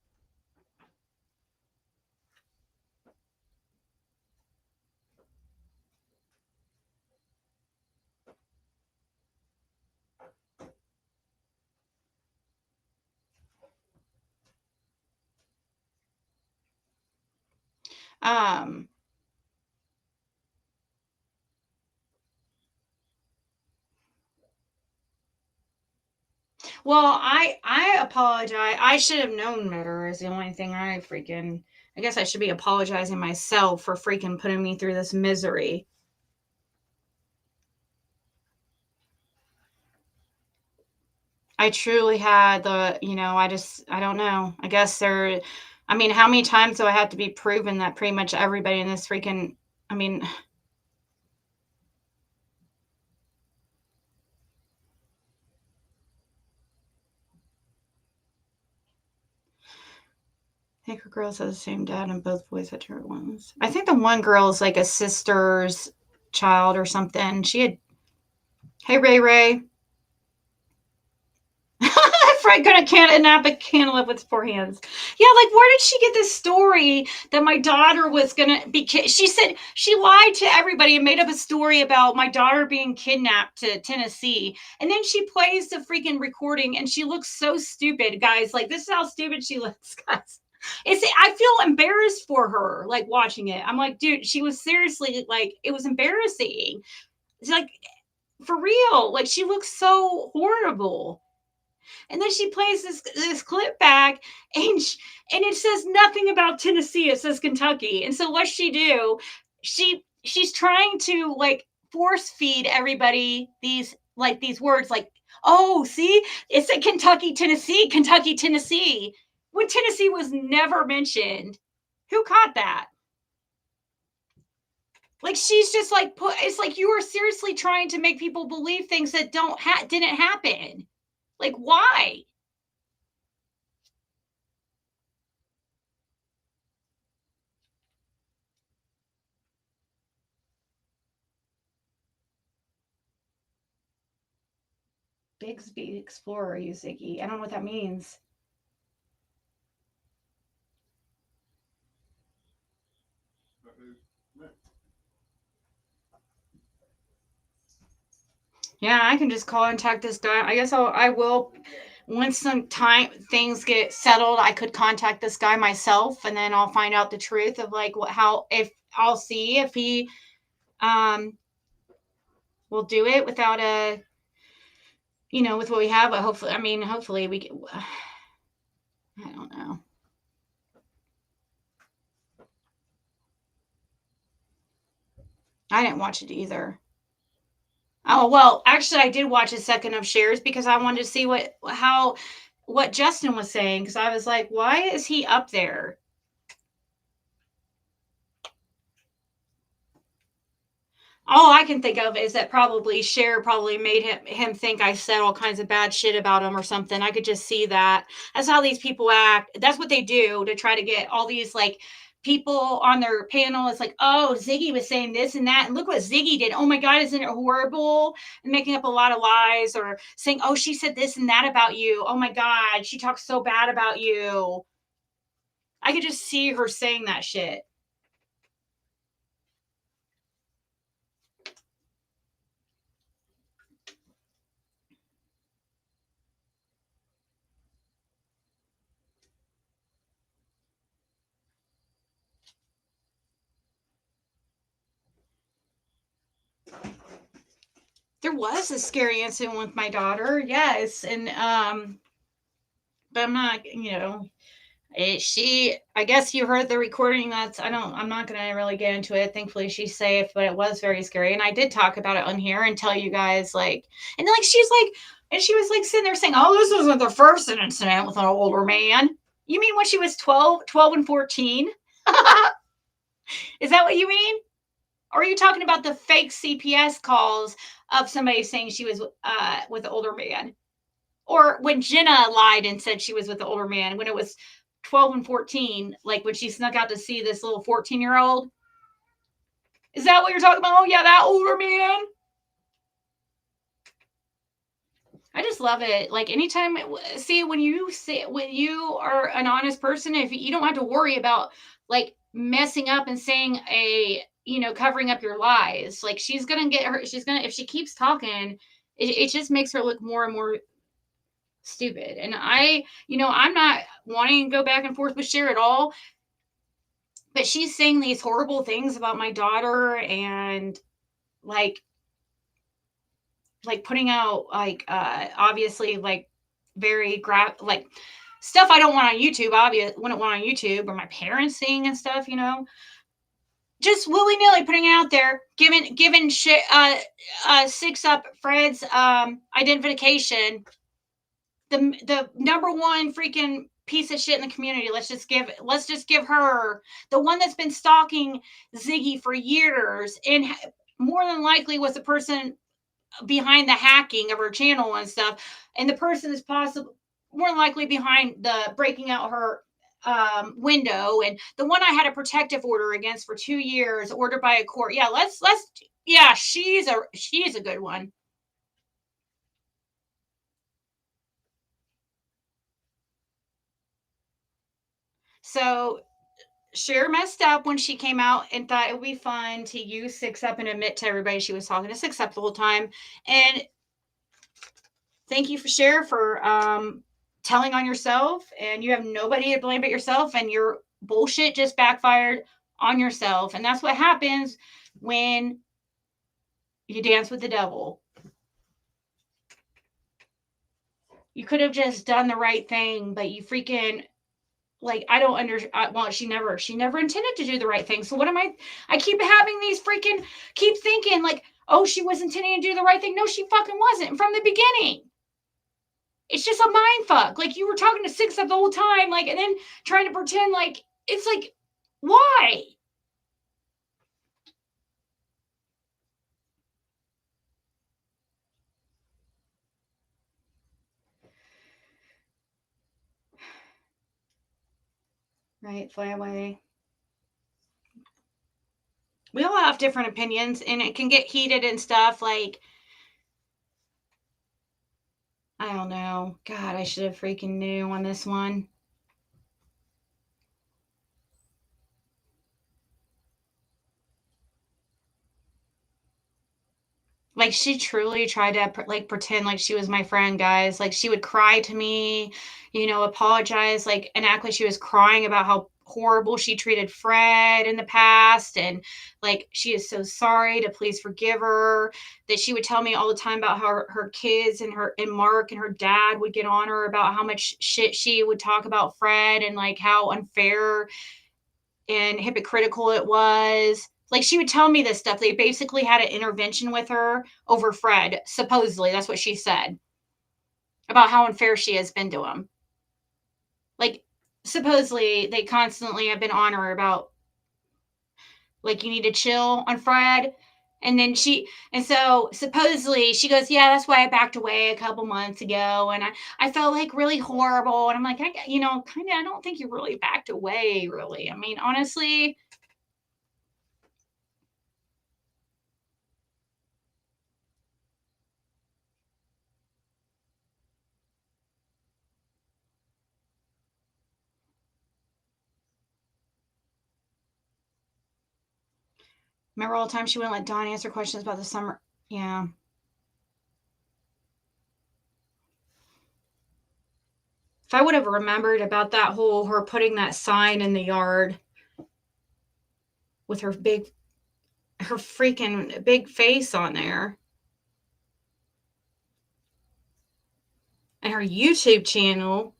Um, well, I apologize. I should have known better is the only thing I guess I should be apologizing myself for freaking putting me through this misery. I truly had I don't know. I guess I mean, how many times do I have to be proven that pretty much everybody in this freaking, I mean, I think her girls have the same dad and both boys had different ones. I think the one girl is like a sister's child or something. She had, hey, Ray Ray. Fred gonna kidnap a cantaloupe with 4 hands. Yeah, like where did she get this story that my daughter was gonna be? She said she lied to everybody and made up a story about my daughter being kidnapped to Tennessee, and then she plays the freaking recording, and she looks so stupid, guys. Like this is how stupid she looks, guys. I feel embarrassed for her, like watching it. I'm like, dude, she was seriously like, it was embarrassing. It's like for real, like she looks so horrible. And then she plays this clip back, and it says nothing about Tennessee. It says Kentucky. And so what she do? She's trying to like force feed everybody these words like, oh, see, it's a Kentucky, Tennessee. When Tennessee was never mentioned. Who caught that? Like she's just like it's like you are seriously trying to make people believe things that didn't happen. Like why? Bigsby Explorer, you Ziggy. I don't know what that means. Yeah, I can just contact this guy. I guess I will once some time things get settled. I could contact this guy myself, and then I'll find out the truth of like how if I'll see if he um will do it without a with what we have. But hopefully, I mean, hopefully we can. I don't know. I didn't watch it either. Oh, well, actually I did watch a second of Cher's because I wanted to see what Justin was saying because I was like, why is he up there? All I can think of is that probably Cher probably made him think I said all kinds of bad shit about him or something. I could just see that. That's how these people act. That's what they do to try to get all these like people on their panel. It's like, oh, Ziggy was saying this and that, and look what Ziggy did. Oh my God, isn't it horrible? And making up a lot of lies or saying, oh, she said this and that about you. Oh my God, she talks so bad about you. I could just see her saying that shit. There was a scary incident with my daughter, yes, and but I'm not, she. I guess you heard the recording. That's I don't. I'm not gonna really get into it. Thankfully, she's safe, but it was very scary, and I did talk about it on here and tell you guys like, and like she's like, and she was like sitting there saying, "Oh, this wasn't the first incident with an older man." You mean when she was 12 and 14? Is that what you mean? Or are you talking about the fake CPS calls of somebody saying she was with an older man? Or when Jenna lied and said she was with the older man when it was 12 and 14, like when she snuck out to see this little 14-year-old? Is that what you're talking about? Oh, yeah, that older man. I just love it. Like anytime, see when you are an honest person, if you don't have to worry about like messing up and saying covering up your lies. Like she's gonna get her. She's gonna if she keeps talking, it just makes her look more and more stupid. And I'm not wanting to go back and forth with Cher at all, but she's saying these horrible things about my daughter and like putting out like obviously like very like stuff I don't want on YouTube, wouldn't want on YouTube or my parents seeing and stuff, just willy-nilly putting it out there, giving shit six up Fred's identification, the number one freaking piece of shit in the community. Let's just give her the one that's been stalking Ziggy for years, and more than likely was the person behind the hacking of her channel and stuff. And the person is possible more than likely behind the breaking out her window, and the one I had a protective order against for 2 years, ordered by a court. Yeah, let's yeah, she's a good one. So Cher messed up when she came out and thought it would be fun to use Six Up and admit to everybody she was talking to Six Up the whole time. And thank you for Cher for telling on yourself, and you have nobody to blame but yourself, and your bullshit just backfired on yourself. And that's what happens when you dance with the devil. You could have just done the right thing, but you freaking, like, I don't understand. Well, she never intended to do the right thing. So what am I keep having these freaking, keep thinking like, oh, she was intending to do the right thing. No, she fucking wasn't from the beginning. It's just a mind fuck. Like, you were talking to Six Up the whole time, like, and then trying to pretend like, it's like, why? Right, fly away. We all have different opinions, and it can get heated and stuff. Like, I don't know. God, I should have freaking knew on this one. Like, she truly tried to like pretend like she was my friend, guys. Like, she would cry to me, apologize, like, and act like she was crying about how horrible she treated Fred in the past, and like she is so sorry, to please forgive her. That she would tell me all the time about how her kids and Mark and her dad would get on her about how much shit she would talk about Fred, and like how unfair and hypocritical it was. Like, she would tell me this stuff. They basically had an intervention with her over Fred. Supposedly, that's what she said about how unfair she has been to him. Like, supposedly, they constantly have been on her about, like, you need to chill on Fred. And so supposedly she goes, yeah, that's why I backed away a couple months ago. And I felt like really horrible. And I'm like, kind of, I don't think you really backed away, really. I mean, honestly, remember all the time she wouldn't let Dawn answer questions about the summer? Yeah. If I would have remembered about that whole, her putting that sign in the yard with her freaking big face on there, and her YouTube channel,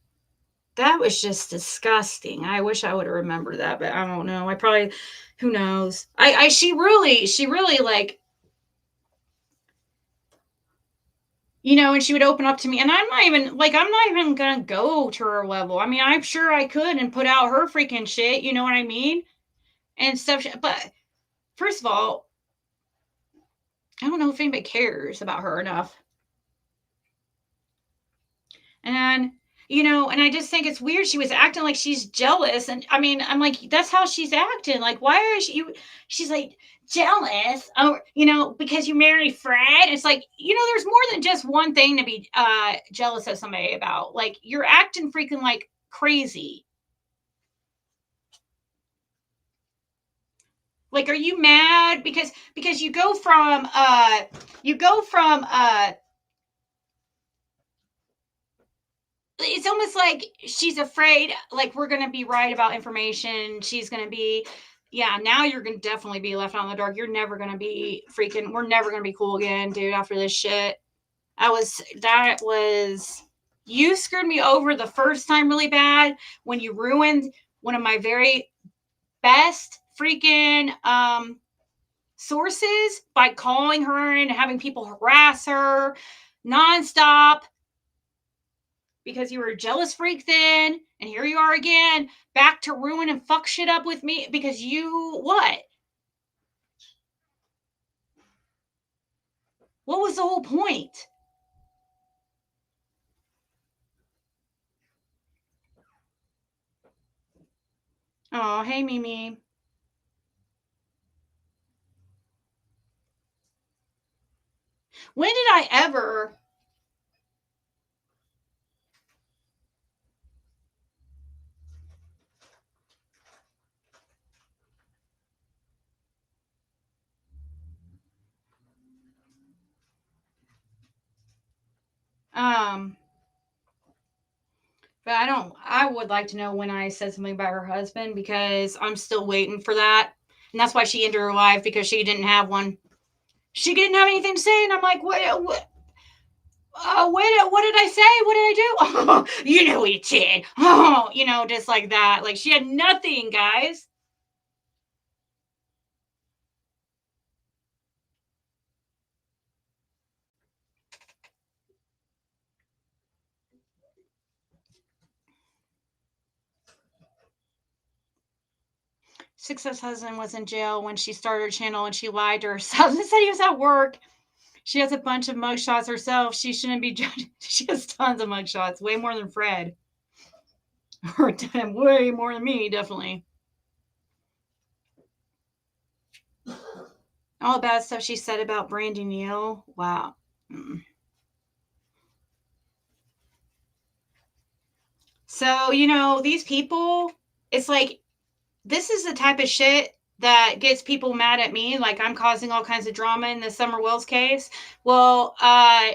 that was just disgusting. I wish I would have remembered that, but I don't know. I probably, who knows? She really like, and she would open up to me, and I'm not even gonna go to her level. I mean, I'm sure I could and put out her freaking shit, you know what I mean? And stuff. But first of all, I don't know if anybody cares about her enough. And and I just think it's weird. She was acting like she's jealous, and I mean, I'm like, that's how she's acting. Like, why are she's like jealous? Oh, because you marry Fred. It's like, there's more than just one thing to be jealous of somebody about. Like, you're acting freaking like crazy. Like, are you mad because you go from it's almost like she's afraid, like, we're going to be right about information. She's going to be, yeah, now you're going to definitely be left out in the dark. You're never going to be we're never going to be cool again, dude, after this shit. That was, you screwed me over the first time really bad when you ruined one of my very best freaking sources by calling her and having people harass her nonstop. because you were a jealous freak then, and here you are again, back to ruin and fuck shit up with me because you what? What was the whole point? Oh, hey Mimi. When did I ever um but I would like to know when I said something about her husband because I'm still waiting for that. And that's why she ended her life because she didn't have one. She didn't have anything to say, and I'm like, what did I say? What did I do? Oh, you know what you did. Oh, just like that. Like she had nothing, guys. Success husband was in jail when she started her channel and she lied to herself and said he was at work. She has a bunch of mugshots herself. She shouldn't be judged. She has tons of mugshots, way more than Fred. Or way more than me, definitely. All the bad stuff she said about Brandy Neal. Wow. Mm. So, these people, it's like, this is the type of shit that gets people mad at me. Like I'm causing all kinds of drama in the Summer Wells case. Well,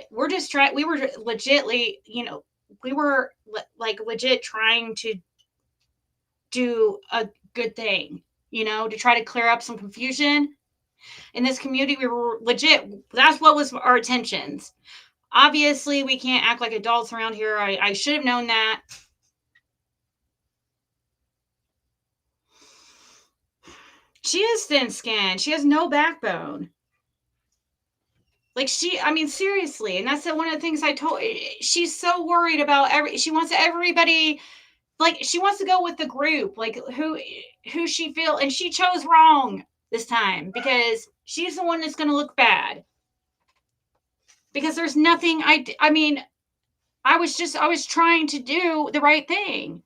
we're just we were legitly, we were like legit trying to do a good thing, to try to clear up some confusion in this community. We were legit. That's what was our intentions. Obviously, we can't act like adults around here. I should have known that. She has thin skin. She has no backbone. Like seriously. And that's one of the things I told. She's so worried about she wants everybody, like, she wants to go with the group, like who she feel. And she chose wrong this time because she's the one that's going to look bad. Because there's nothing I mean, I was trying to do the right thing.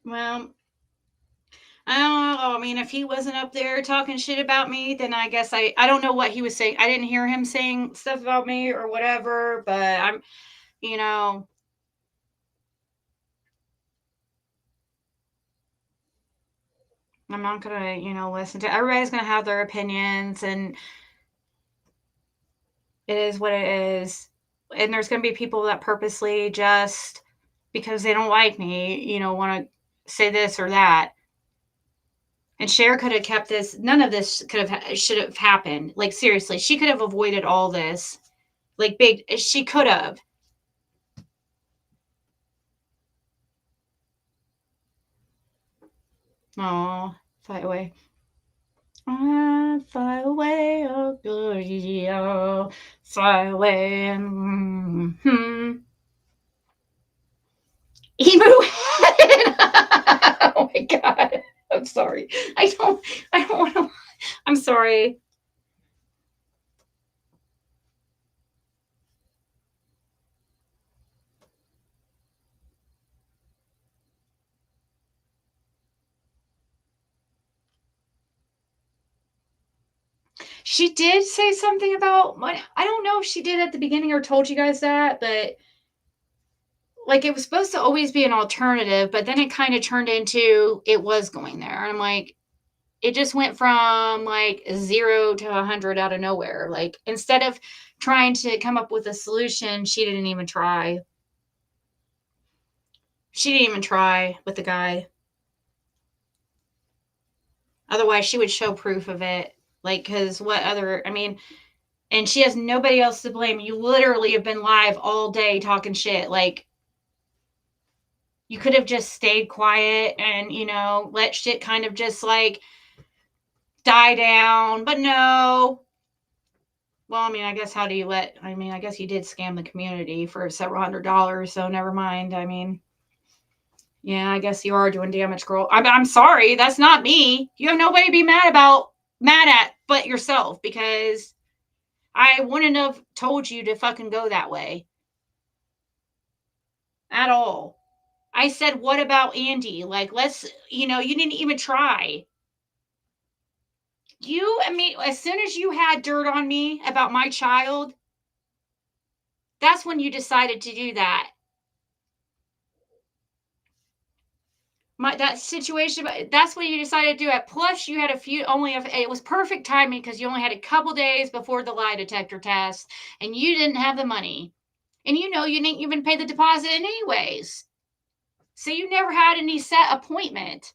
Well, I don't know. I mean, if he wasn't up there talking shit about me, then I guess I don't know what he was saying. I didn't hear him saying stuff about me or whatever, but you know, I'm not gonna, listen to everybody's gonna have their opinions and it is what it is. And there's gonna be people that purposely just because they don't like me, want to say this or that. And Cher could have kept this. None of this should have happened. Like seriously, she could have avoided all this. Like she could have. Oh, fly away. Fly away, oh Gloria, fly away. Mm-hmm. Emu head. Oh my god. I'm sorry. I don't want to. I'm sorry. She did say something about I don't know if she did at the beginning or told you guys that, but like it was supposed to always be an alternative, but then it kind of turned into it was going there. And I'm like, it just went from like 0 to 100 out of nowhere. Like instead of trying to come up with a solution, she didn't even try. She didn't even try with the guy. Otherwise, she would show proof of it. Like, because what other, I mean, and she has nobody else to blame. You literally have been live all day talking shit. Like, you could have just stayed quiet and, let shit kind of just like die down. But no. Well, I mean, I guess I guess you did scam the community for several $100s. So never mind. I mean, yeah, I guess you are doing damage, girl. I'm sorry. That's not me. You have nobody to be mad at but yourself, because I wouldn't have told you to fucking go that way at all. I said, what about Andy? Like, you didn't even try. I mean, as soon as you had dirt on me about my child, that's when you decided to do that. That situation, that's when you decided to do it. Plus, you had it was perfect timing because you only had a couple days before the lie detector test, and you didn't have the money. And you didn't even pay the deposit anyways. So you never had any set appointment.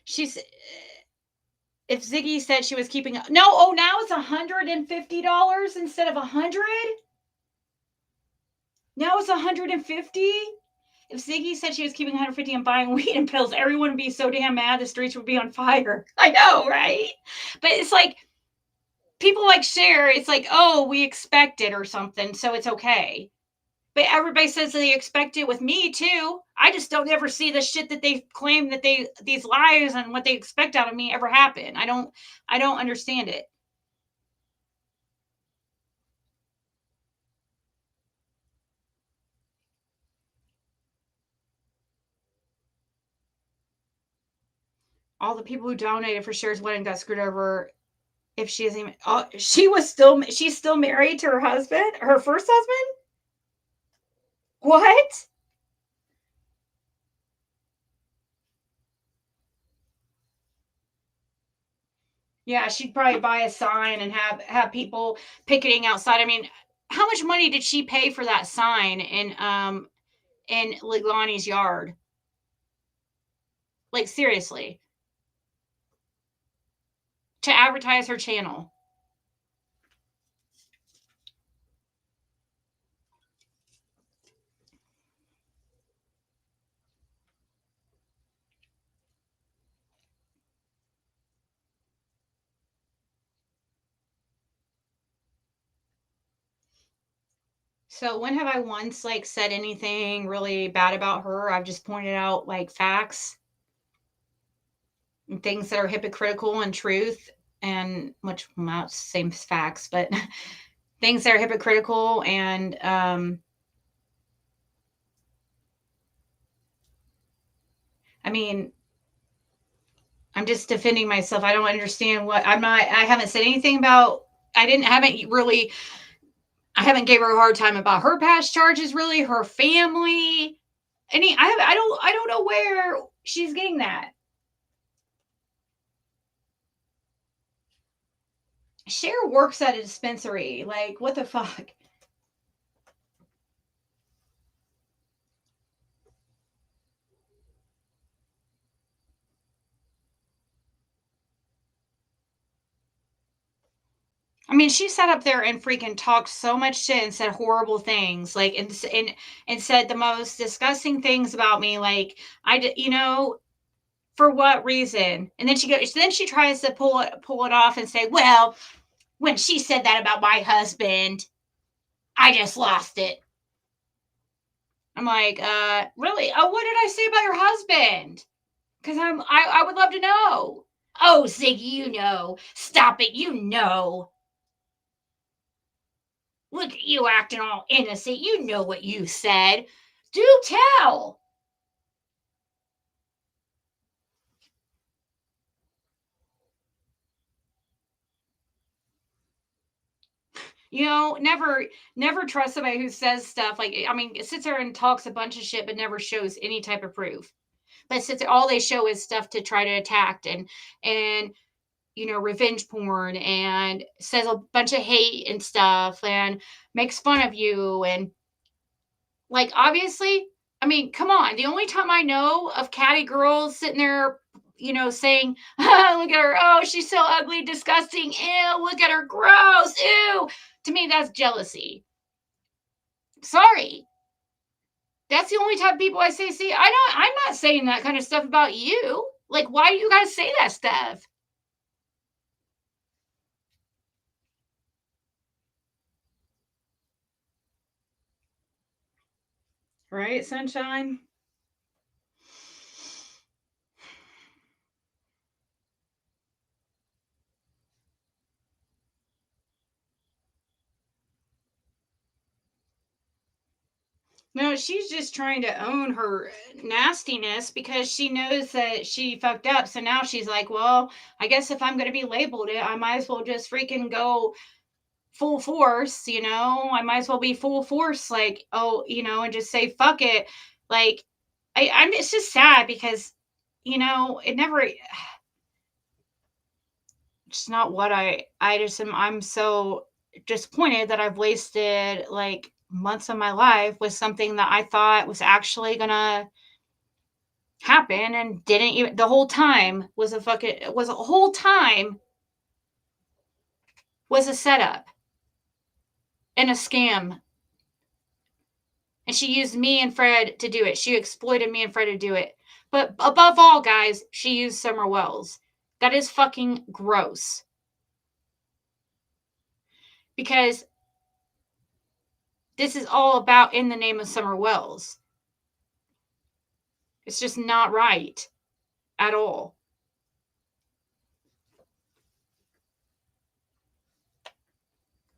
She's If Ziggy said she was keeping now it's $150 instead of 100. Now it's 150. If Ziggy said she was keeping 150 and buying weed and pills, everyone would be so damn mad the streets would be on fire. I know, right? But it's like people like Cher, it's like, oh, we expect it or something, so it's okay. But everybody says they expect it with me too. I just don't ever see the shit that they claim that these lies and what they expect out of me ever happen. I don't understand it. All the people who donated for Cher's wedding got screwed over. If she isn't even, she's still married to her husband, her first husband. What? Yeah, she'd probably buy a sign and have people picketing outside. I mean, how much money did she pay for that sign in Leilani's yard? Like, seriously, to advertise her channel. So when have I once like said anything really bad about her? I've just pointed out like facts and things that are hypocritical and truth, and which not same facts, but things that are hypocritical and I mean, I'm just defending myself. I don't understand I haven't said anything about, I haven't gave her a hard time about her past charges, really, her family. I don't know where she's getting that. Cher works at a dispensary. Like, what the fuck? I mean, she sat up there and freaking talked so much shit and said horrible things, like, and said the most disgusting things about me. Like, for what reason? And then she tries to pull it off and say, well, when she said that about my husband, I just lost it. I'm like, really? Oh, what did I say about your husband? Because I would love to know. Oh, Ziggy, Stop it, Look at you acting all innocent. You know what you said. Do tell. Never trust somebody who says stuff like, I mean, sits there and talks a bunch of shit but never shows any type of proof. But sits there, all they show is stuff to try to attack and revenge porn and says a bunch of hate and stuff and makes fun of you. And like, obviously, I mean, come on. The only time I know of catty girls sitting there, saying, look at her. Oh, she's so ugly, disgusting. Ew, look at her. Gross. Ew. To me, that's jealousy. Sorry. That's the only type of people I say, see, I'm not saying that kind of stuff about you. Like, why do you guys say that stuff? Right, sunshine? No, she's just trying to own her nastiness because she knows that she fucked up. So now she's like, well, I guess if I'm going to be labeled it, I might as well just freaking go full force, I might as well be full force, like, oh, and just say, fuck it. Like, it's just sad because, it never, it's not what I'm so disappointed that I've wasted like months of my life with something that I thought was actually gonna happen and didn't. Even the whole time was a whole time was a setup and a scam. And she used me and Fred to do it. She exploited me and Fred to do it. But above all, guys, she used Summer Wells. That is fucking gross. Because this is all about in the name of Summer Wells. It's just not right at all.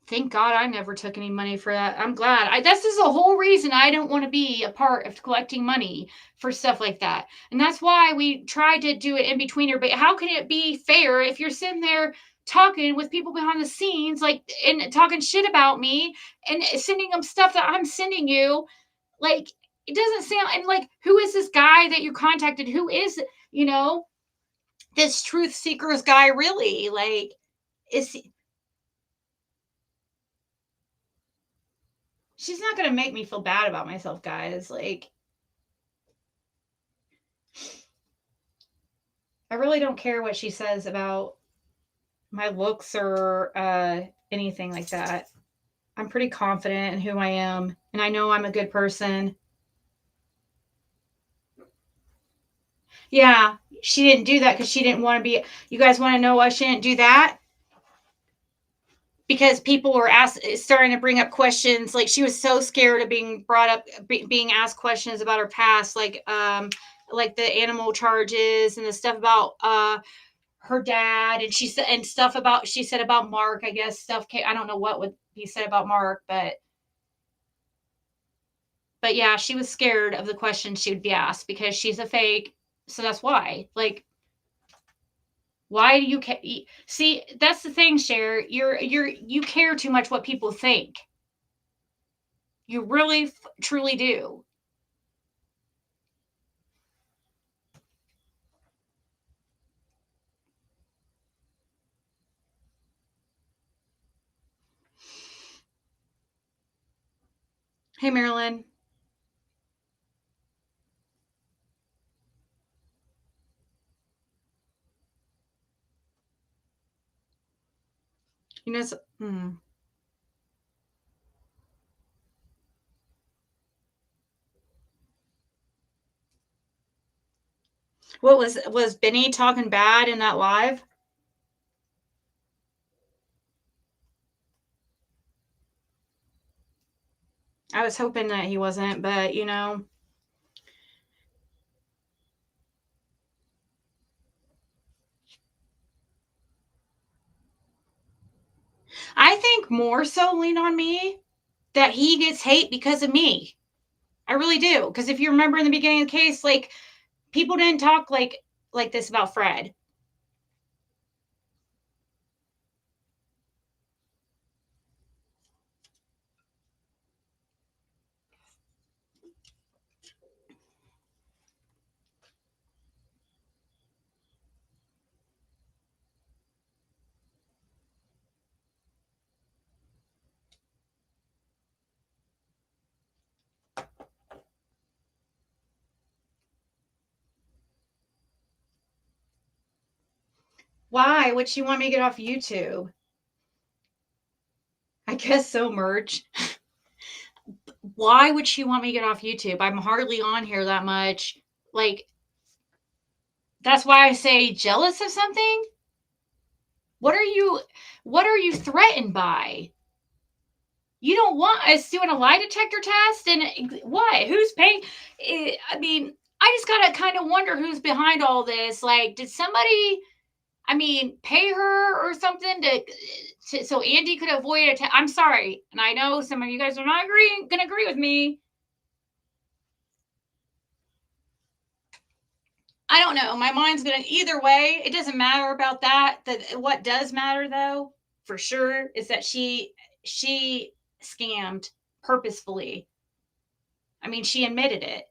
Thank God I never took any money for that. I'm glad. This is the whole reason I don't want to be a part of collecting money for stuff like that. And that's why we tried to do it in between her. But how can it be fair if you're sitting there talking with people behind the scenes, like, and talking shit about me and sending them stuff that I'm sending you? Like, it doesn't sound, and like, who is this guy that you contacted? Who is, this truth seekers guy really? Like, is she's not going to make me feel bad about myself, guys. Like, I really don't care what she says about my looks or anything like that. I'm pretty confident in who I am, and I know I'm a good person. Yeah, she didn't do that because she didn't want to be. You guys want to know why she didn't do that? Because people were starting to bring up questions. Like, she was so scared of being brought up, being asked questions about her past, like the animal charges and the stuff about her dad, and she said, and stuff about, she said about Mark. I guess stuff came, I don't know what would be said about Mark, but yeah, she was scared of the questions she would be asked because she's a fake. So that's why. Like, why do you see? That's the thing, Cher. You care too much what people think. You really, truly do. Hey, Marilyn. You know, what was Benny talking bad in that live? I was hoping that he wasn't, but I think more so lean on me that he gets hate because of me. I really do. Because if you remember in the beginning of the case, like, people didn't talk like this about Fred. Why would she want me to get off YouTube? I guess so, Merch. Why would she want me to get off YouTube? I'm hardly on here that much. Like, that's why I say jealous of something. What are you threatened by? You don't want us doing a lie detector test? And what? Who's paying? I mean, I just gotta kind of wonder who's behind all this. Like, did somebody, I mean, pay her or something to so Andy could avoid it? I'm sorry, and I know some of you guys are not gonna agree with me. I don't know. My mind's gonna either way. It doesn't matter about that. What does matter though, for sure, is that she scammed purposefully. I mean, she admitted it.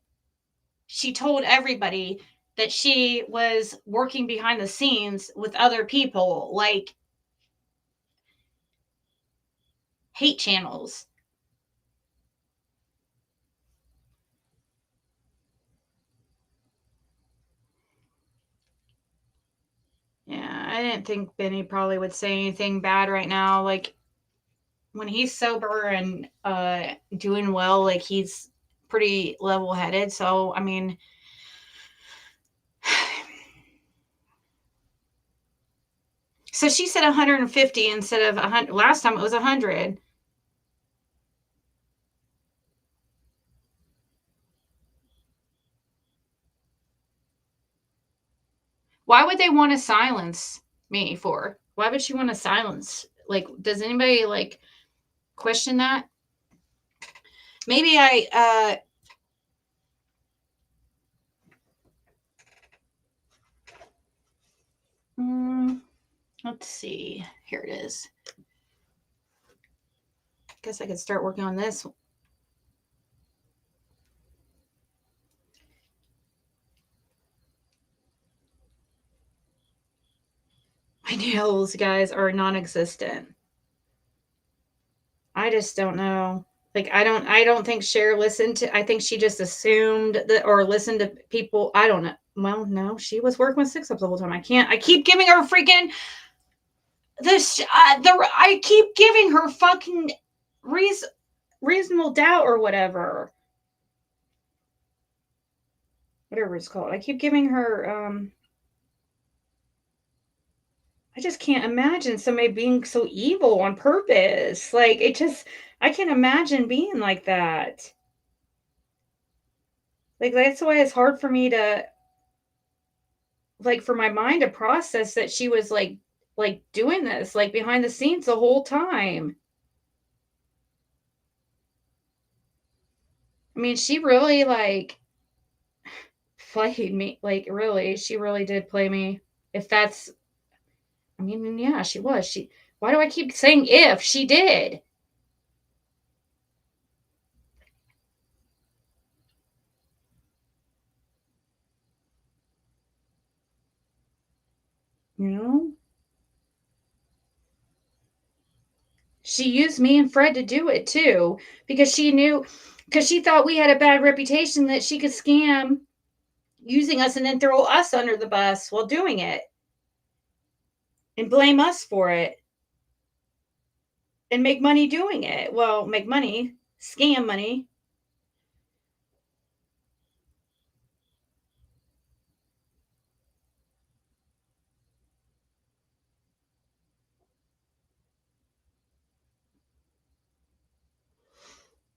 She told everybody that she was working behind the scenes with other people, like hate channels. Yeah, I didn't think Benny probably would say anything bad right now. Like when he's sober and doing well, like he's pretty level headed. So I mean, so she said 150 instead of 100. Last time it was 100. Why would they want to silence me for? Why would she want to silence? Like, does anybody like question that? Maybe mm, let's see. Here it is. Guess I could start working on this. My nails, guys, are non-existent. I just don't know. Like I don't think Cher listened to, I think she just assumed that or listened to people. I don't know. Well, no, she was working with 6 Up the whole time. I keep giving her freaking this I keep giving her fucking reasonable doubt or whatever it's called. I keep giving her I just can't imagine somebody being so evil on purpose. Like it just I can't imagine being like that. Like that's why it's hard for me to like for my mind to process that she was like doing this like behind the scenes the whole time. I mean, she really like played me. Like really, she really did play me. If that's I mean, yeah, she was. She why do I keep saying if she did? You know? She used me and Fred to do it too because she knew because she thought we had a bad reputation that she could scam using us and then throw us under the bus while doing it and blame us for it and make money doing it. Well, make money, scam money.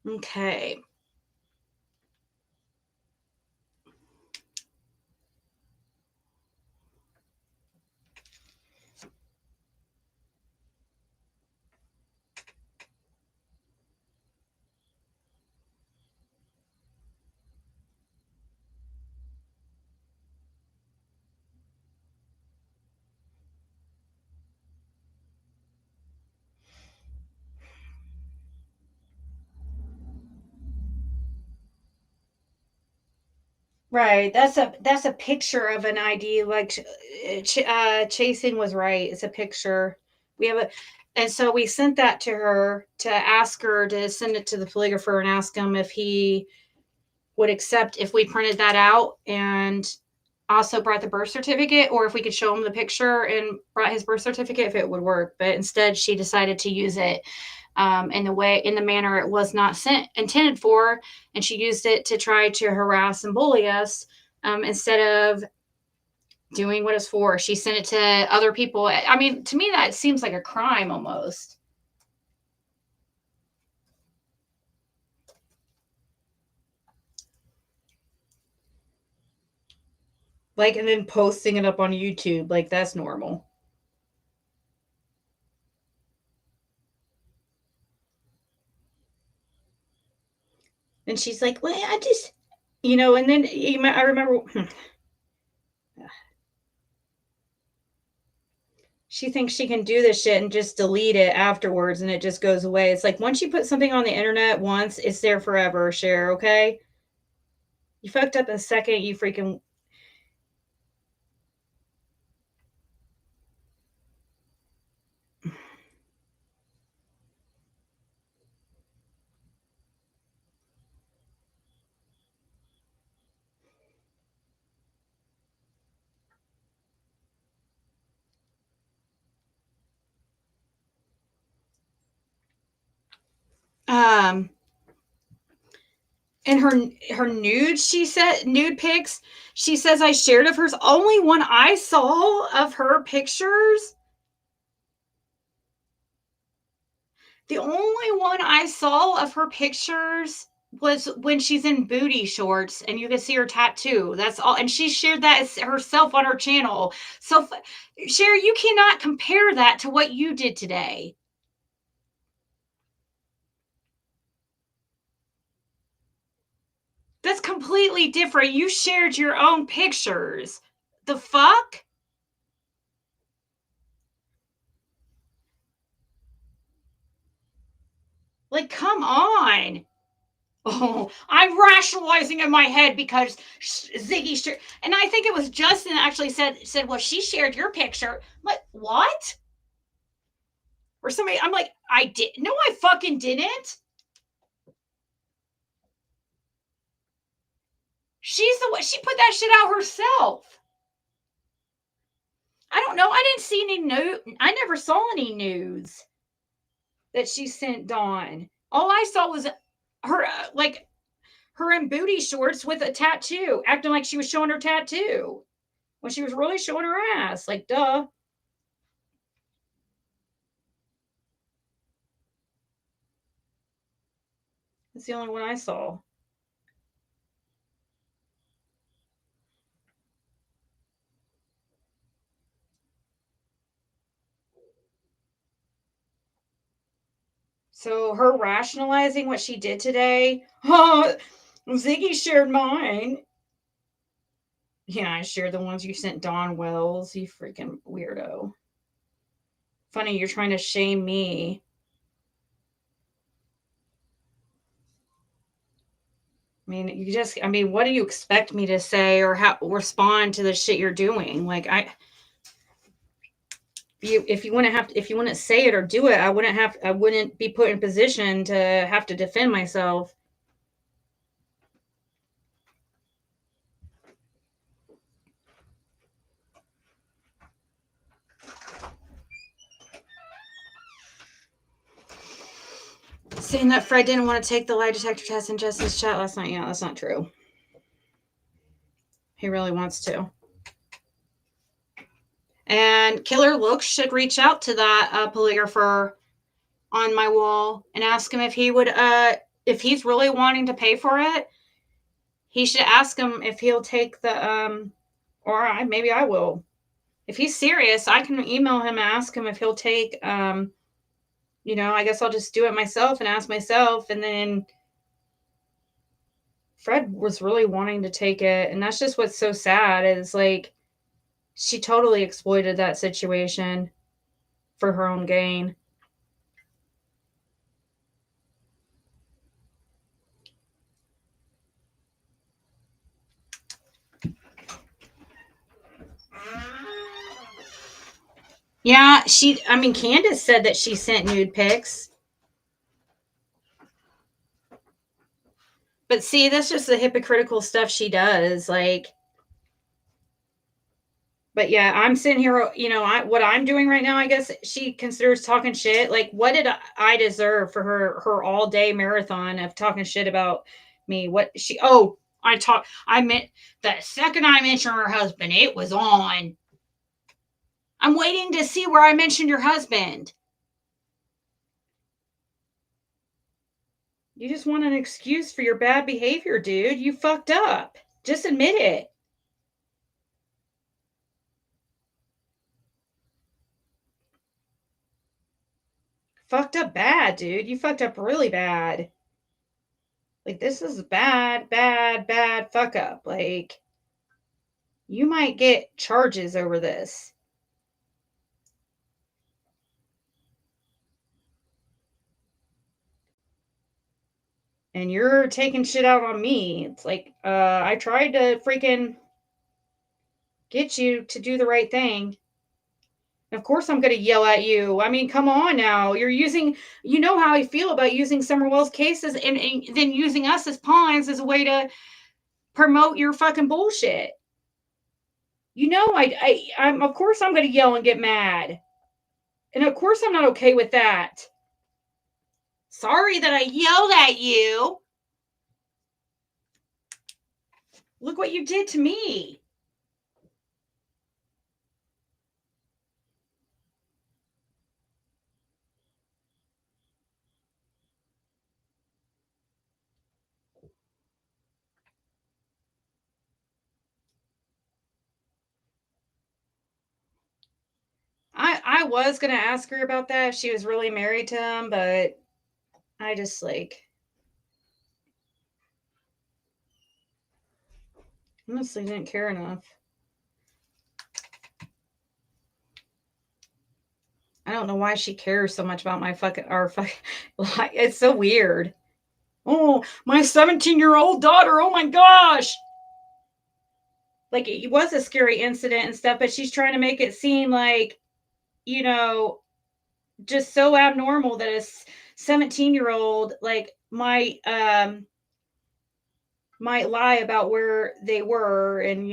Okay. Right. That's a picture of an ID. Like Chasing was right. It's a picture. We have a, and so we sent that to her to ask her to send it to the polygrapher and ask him if he would accept if we printed that out. And also brought the birth certificate, or if we could show him the picture and brought his birth certificate, if it would work. But instead, she decided to use it in the manner it was not intended for, and she used it to try to harass and bully us instead of doing what it's for. She sent it to other people. I mean, to me, that seems like a crime almost. Like, and then posting it up on YouTube, like that's normal. And she's like, well, I just, and then I remember she thinks she can do this shit and just delete it afterwards and it just goes away. It's like once you put something on the internet once, it's there forever, Cher, okay? You fucked up the second you freaking. Um, and her nudes, she said, nude pics, she says I shared of hers. Only one I saw of her pictures. The only one I saw of her pictures was when she's in booty shorts and you can see her tattoo. That's all. And she shared that herself on her channel. So, Cher, you cannot compare that to what you did today. That's completely different. You shared your own pictures. The fuck? Like, come on. Oh, I'm rationalizing in my head because Ziggy shared, and I think it was Justin that actually said, well, she shared your picture. I'm like, what? Or somebody, I'm like, I did. No, I fucking didn't. She's the one. She put that shit out herself. I don't know. I didn't see any I never saw any news that she sent Dawn. All I saw was her, like, her in booty shorts with a tattoo, acting like she was showing her tattoo when she was really showing her ass. Like, duh. That's the only one I saw. So her rationalizing what she did today, oh, Ziggy shared mine. Yeah, I shared the ones you sent Dawn Wells, you freaking weirdo. Funny, you're trying to shame me. I mean, what do you expect me to say or how respond to the shit you're doing? Like, if you want to say it or do it, I wouldn't be put in a position to have to defend myself. Saying that Fred didn't want to take the lie detector test in Justin's chat last night. Yeah, that's not true. He really wants to. And Killer Looks should reach out to that polygrapher on my wall and ask him if he would, if he's really wanting to pay for it. He should ask him if he'll take the, maybe I will. If he's serious, I can email him and ask him if he'll take, I guess I'll just do it myself and ask myself. And then Fred was really wanting to take it. And that's just what's so sad is like, she totally exploited that situation for her own gain. Yeah, Candace said that she sent nude pics. But see, that's just the hypocritical stuff she does. Like, But yeah, I'm sitting here, what I'm doing right now, I guess she considers talking shit. Like, what did I deserve for her all day marathon of talking shit about me? I meant the second I mentioned her husband, it was on. I'm waiting to see where I mentioned your husband. You just want an excuse for your bad behavior, dude. You fucked up. Just admit it. Fucked up bad, dude. You fucked up really bad. Like, this is bad, bad, bad fuck up. Like, you might get charges over this. And you're taking shit out on me. It's like, I tried to freaking get you to do the right thing. Of course, I'm going to yell at you. I mean, come on now. You know how I feel about using Summerwell's cases and then using us as pawns as a way to promote your fucking bullshit. Of course, I'm going to yell and get mad. And of course, I'm not okay with that. Sorry that I yelled at you. Look what you did to me. I was going to ask her about that if she was really married to him, but I just honestly didn't care enough. I don't know why she cares so much about our fucking it's so weird. Oh, my 17-year-old daughter. Oh my gosh. Like, it was a scary incident and stuff, but she's trying to make it seem like, you know, just so abnormal that a 17-year-old like might lie about where they were, and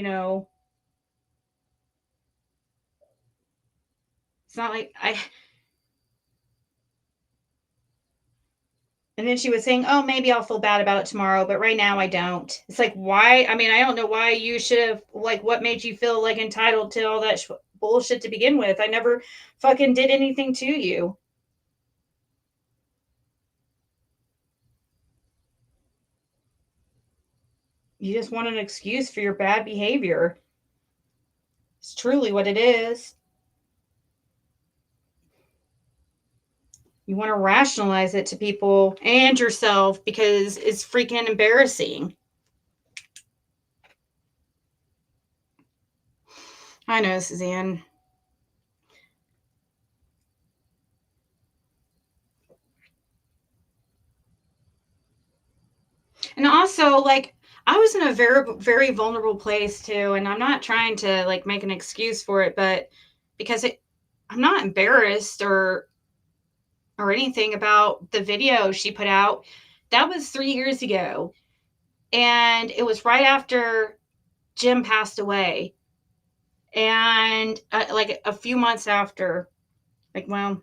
it's not like I and then she was saying, oh, maybe I'll feel bad about it tomorrow, but right now I don't. It's like, why? I mean, I don't know why you should have, like, what made you feel like entitled to all that bullshit to begin with. I never fucking did anything to you. You just want an excuse for your bad behavior. It's truly what it is. You want to rationalize it to people and yourself because it's freaking embarrassing. I know, Suzanne. And also, like, I was in a very, very vulnerable place too. And I'm not trying to like make an excuse for it, but because I'm not embarrassed or anything about the video she put out. That was 3 years ago. And it was right after Jim passed away. And like a few months after, like, well,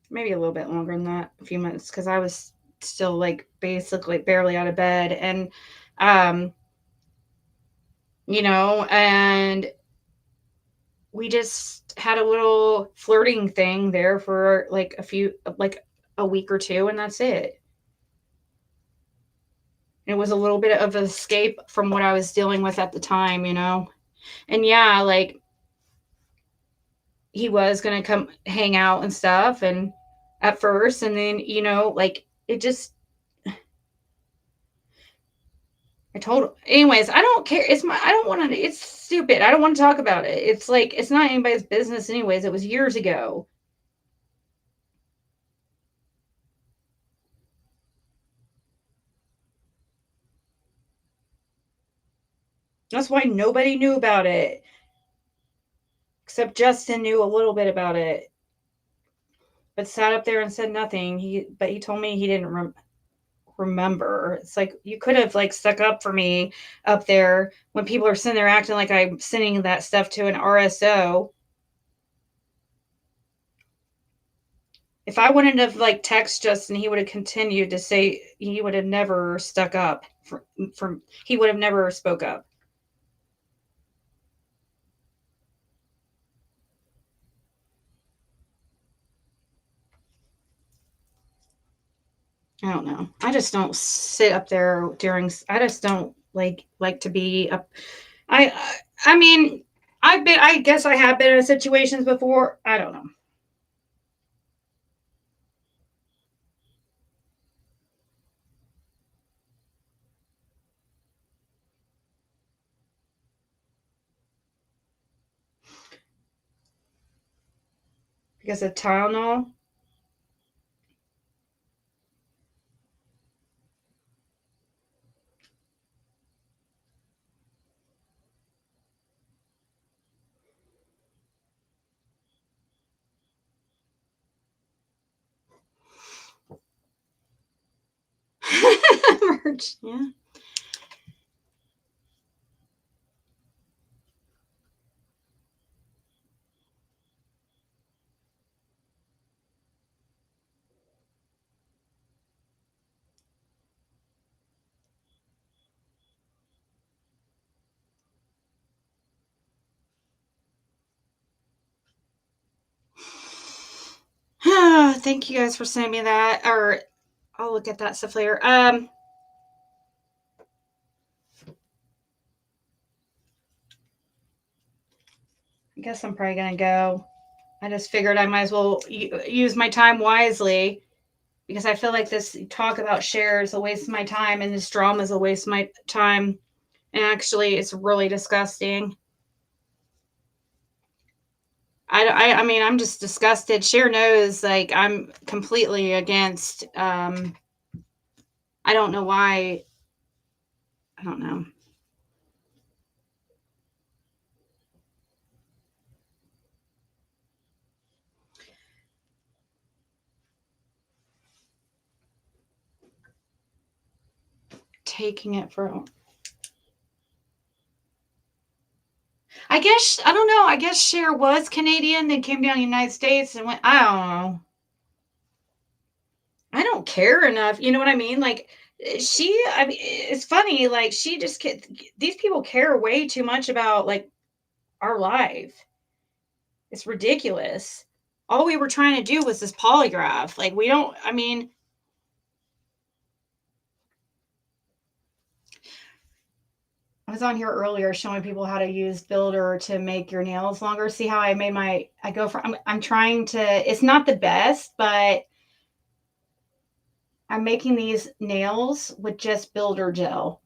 maybe a little bit longer than that, a few months, because I was still like basically barely out of bed. And, um, and we just had a little flirting thing there for like a week or two, and that's it. It was a little bit of an escape from what I was dealing with at the time. And yeah, like, he was going to come hang out and stuff, and at first, and then, like, it just, I told him. Anyways, I don't care. I don't want to, it's stupid. I don't want to talk about it. It's like, it's not anybody's business anyways. It was years ago. That's why nobody knew about it. Except Justin knew a little bit about it. But sat up there and said nothing. But he told me he didn't remember. remember. It's like you could have like stuck up for me up there when people are sitting there acting like I'm sending that stuff to an RSO. If I wouldn't have like text Justin, he would have continued to say he would have never stuck up for he would have never spoke up. I don't know. I just don't sit up there during. I just don't like to be up. I I mean, I've been. I guess I have been in situations before. I don't know. Because of Tylenol. Merch, yeah. Thank you guys for sending me that. Or I'll look at that stuff later. I guess I'm probably gonna go. I just figured I might as well use my time wisely because I feel like this talk about Cher is a waste of my time, and this drama is a waste of my time. And actually, it's really disgusting. I mean, I'm just disgusted. Cher knows, like, I'm completely against. I don't know why. I don't know. Taking it for. I guess I don't know. I guess Cher was Canadian, then came down to the United States and went. I don't know. I don't care enough. You know what I mean? Like I mean, it's funny. Like she just, these people care way too much about like our life. It's ridiculous. All we were trying to do was this polygraph. Like we don't. I mean, I was on here earlier showing people how to use Builder to make your nails longer. See how I made my. I go for. I'm trying to. It's not the best, but I'm making these nails with just Builder gel.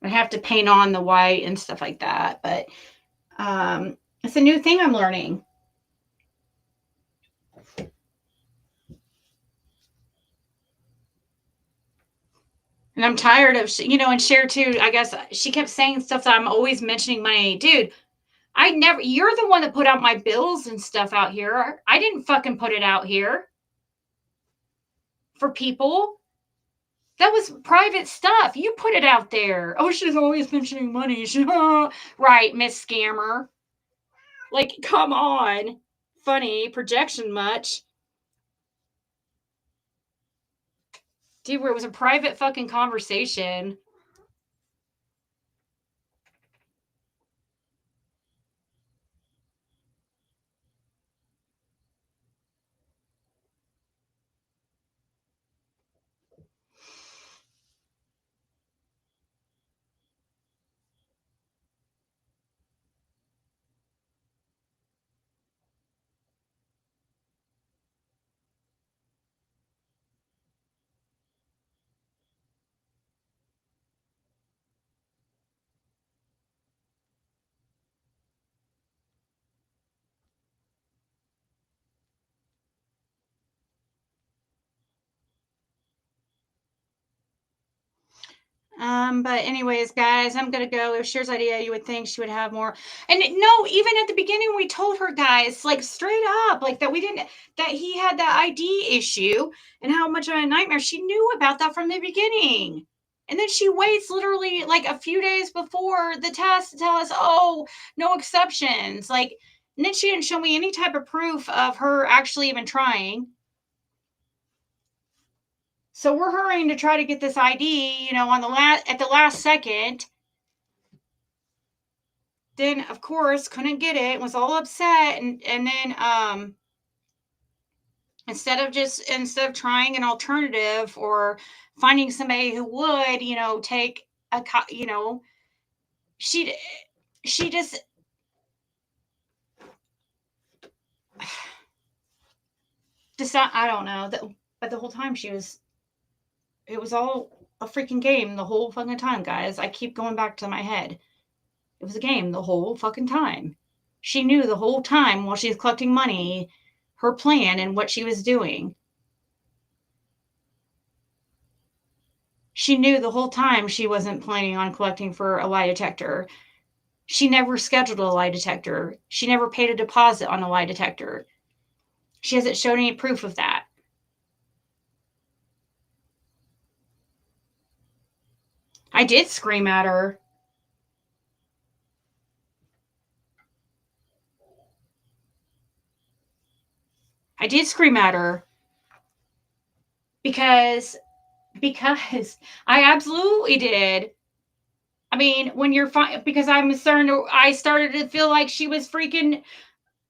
I have to paint on the white and stuff like that, but it's a new thing I'm learning. And I'm tired of, and Cher too. I guess she kept saying stuff that I'm always mentioning money. Dude, you're the one that put out my bills and stuff out here. I didn't fucking put it out here for people. That was private stuff. You put it out there. Oh, she's always mentioning money. Right, Miss Scammer. Like, come on. Funny, projection much. Dude, where it was a private fucking conversation. But anyways, guys, I'm gonna go. If Cher's idea, you would think she would have more. And no, even at the beginning, we told her, guys, like straight up, like that we didn't, that he had that ID issue and how much of a nightmare. She knew about that from the beginning. And then she waits literally like a few days before the test to tell us, oh, no exceptions. Like, and then she didn't show me any type of proof of her actually even trying. So we're hurrying to try to get this ID, on at the last second. Then of course couldn't get it, was all upset, and then instead of trying an alternative or finding somebody who would, take a she she just decide, I don't know that, but the whole time it was all a freaking game the whole fucking time, guys. I keep going back to my head. It was a game the whole fucking time. She knew the whole time while she was collecting money, her plan and what she was doing. She knew the whole time she wasn't planning on collecting for a lie detector. She never scheduled a lie detector. She never paid a deposit on a lie detector. She hasn't shown any proof of that. I did scream at her. I did scream at her because I absolutely did. I mean, when you're fine, because I started to feel like she was freaking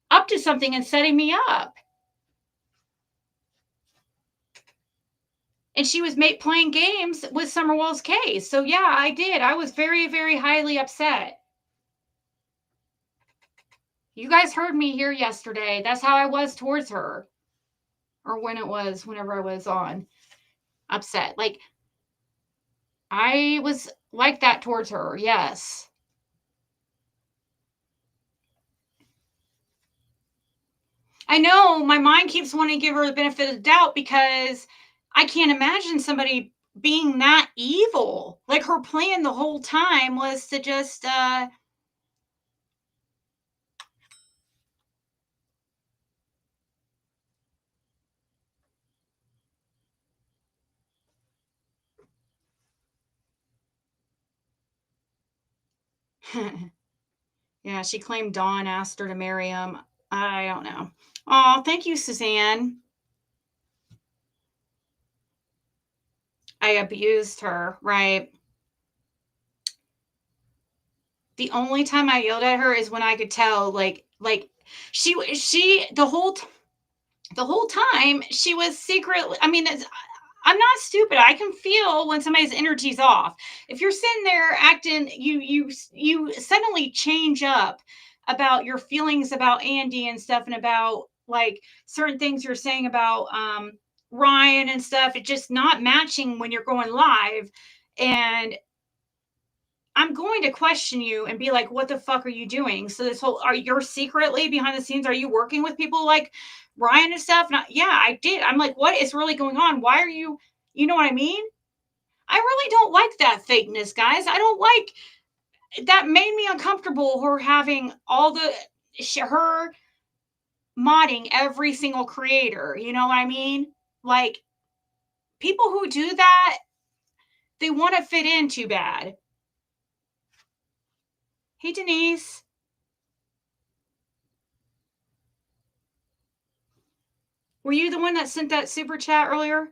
up to something and setting me up. And she was playing games with Summerwell's case. So yeah, I did. I was very, very highly upset. You guys heard me here yesterday. That's how I was towards her. Or whenever I was on upset. Like, I was like that towards her. Yes. I know my mind keeps wanting to give her the benefit of the doubt because I can't imagine somebody being that evil. Like, her plan the whole time was to just yeah, she claimed Dawn asked her to marry him. I don't know. Oh, thank you, Suzanne. I abused her, right? The only time I yelled at her is when I could tell, like she the whole time she was secretly. I mean, I'm not stupid. I can feel when somebody's energy's off. If you're sitting there acting, you suddenly change up about your feelings about Andy and stuff, and about like certain things you're saying about Ryan and stuff. It's just not matching when you're going live, and I'm going to question you and be like, what the fuck are you doing? So are you secretly behind the scenes? Are you working with people like Ryan and stuff? Not, yeah, I did. I'm like, what is really going on? Why are you know what I mean? I really don't like that fakeness, guys. I don't like that. Made me uncomfortable. Her having her modding every single creator. You know what I mean? Like, people who do that, they want to fit in too bad. Hey, Denise. Were you the one that sent that super chat earlier?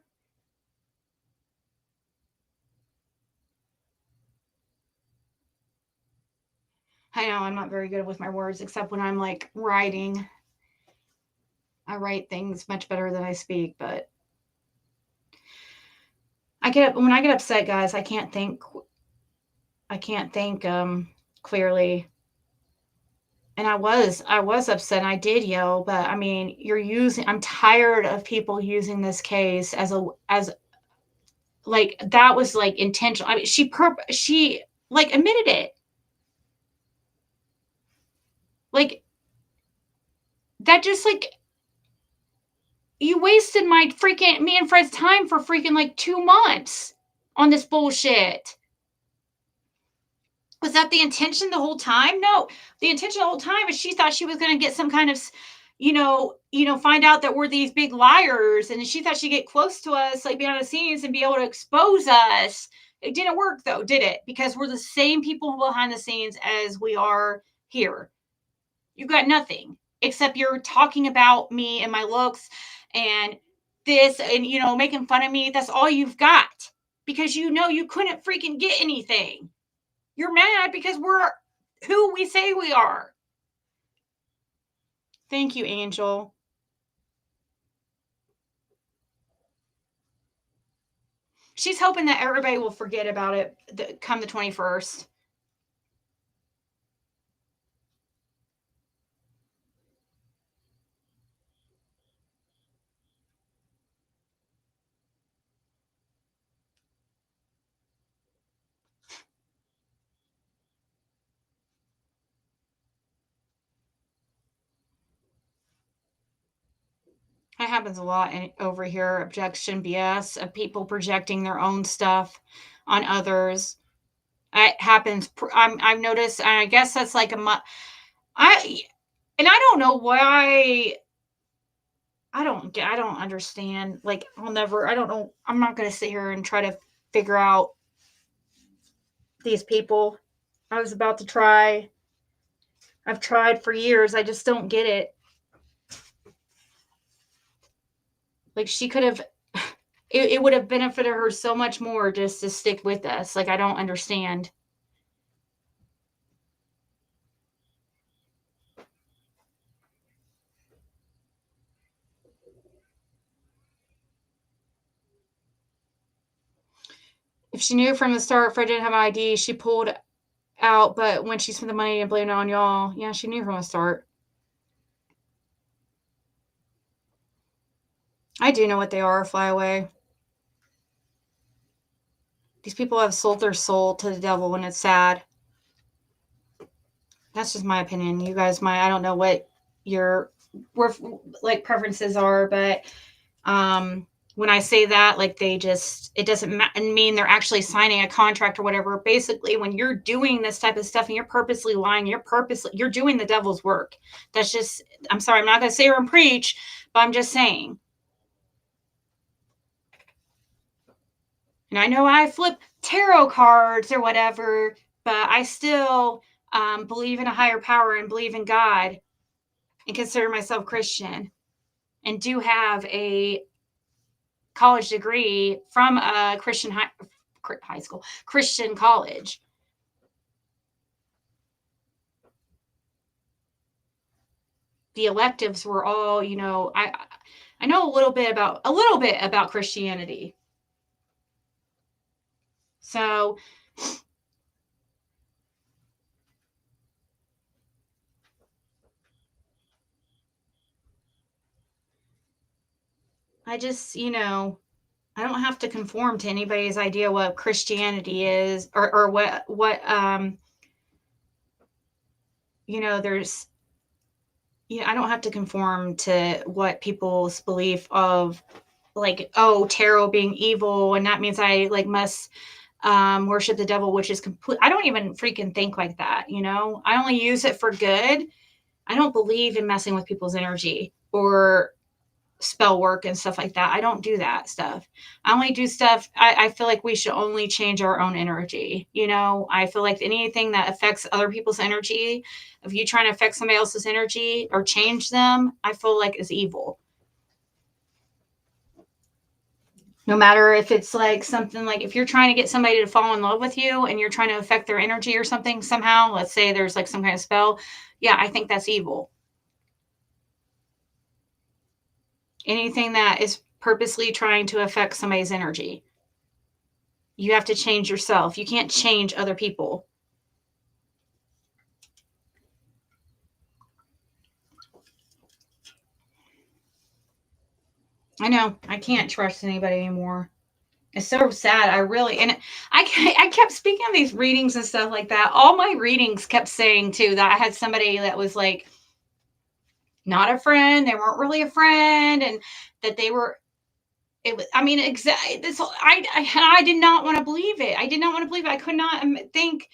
I know I'm not very good with my words, except when I'm like writing. I write things much better than I speak, but when I get upset, guys, I can't think clearly. And I was upset and I did yell, but I mean, I'm tired of people using this case as like, that was like intentional. I mean, she like admitted it. Like, that just like, you wasted me and Fred's time for freaking like 2 months on this bullshit. Was that the intention the whole time? No, the intention the whole time is she thought she was going to get some kind of, find out that we're these big liars, and she thought she'd get close to us, like behind the scenes, and be able to expose us. It didn't work though, did it? Because we're the same people behind the scenes as we are here. You've got nothing except you're talking about me and my looks and this, and making fun of me. That's all you've got, because you couldn't freaking get anything. You're mad because we're who we say we are. Thank you, Angel. She's hoping that everybody will forget about it come the 21st. That happens a lot over here. Objection BS of people projecting their own stuff on others. It happens. I've noticed, and I guess that's like I and I don't know why. I don't understand. Like, I don't know. I'm not going to sit here and try to figure out these people. I was about to try. I've tried for years. I just don't get it. Like, she could have, it would have benefited her so much more just to stick with us. Like, I don't understand. If she knew from the start Fred didn't have an ID, she pulled out, but when she spent the money and blamed it on y'all, yeah, she knew from the start. I do know what they are, fly away. These people have sold their soul to the devil, and it's sad. That's just my opinion. You guys might, I don't know what your like preferences are, but when I say that, like, it doesn't mean they're actually signing a contract or whatever. Basically, when you're doing this type of stuff and you're purposely lying, you're doing the devil's work. That's just, I'm sorry, I'm not going to say or preach, but I'm just saying. And I know I flip tarot cards or whatever, but I still believe in a higher power and believe in God and consider myself Christian and do have a college degree from a Christian high school, Christian college. The electives were all, I know a little bit about Christianity. So I just, I don't have to conform to anybody's idea what Christianity is, or what there's, I don't have to conform to what people's belief of, like, oh, tarot being evil, and that means I like must worship the devil, which is complete. I don't even freaking think like that. I only use it for good. I don't believe in messing with people's energy or spell work and stuff like that. I don't do that stuff. I only do stuff. I feel like we should only change our own energy. I feel like anything that affects other people's energy, if you trying to affect somebody else's energy or change them, I feel like is evil. No matter if it's like something like, if you're trying to get somebody to fall in love with you and you're trying to affect their energy or something somehow, let's say there's like some kind of spell. Yeah, I think that's evil. Anything that is purposely trying to affect somebody's energy. You have to change yourself. You can't change other people. I know. I can't trust anybody anymore. It's so sad. I kept speaking of these readings and stuff like that. All my readings kept saying too that I had somebody that was like not a friend. They weren't really a friend, and that they were. It was. I mean, exactly. This. I did not want to believe it. I did not want to believe it. I could not think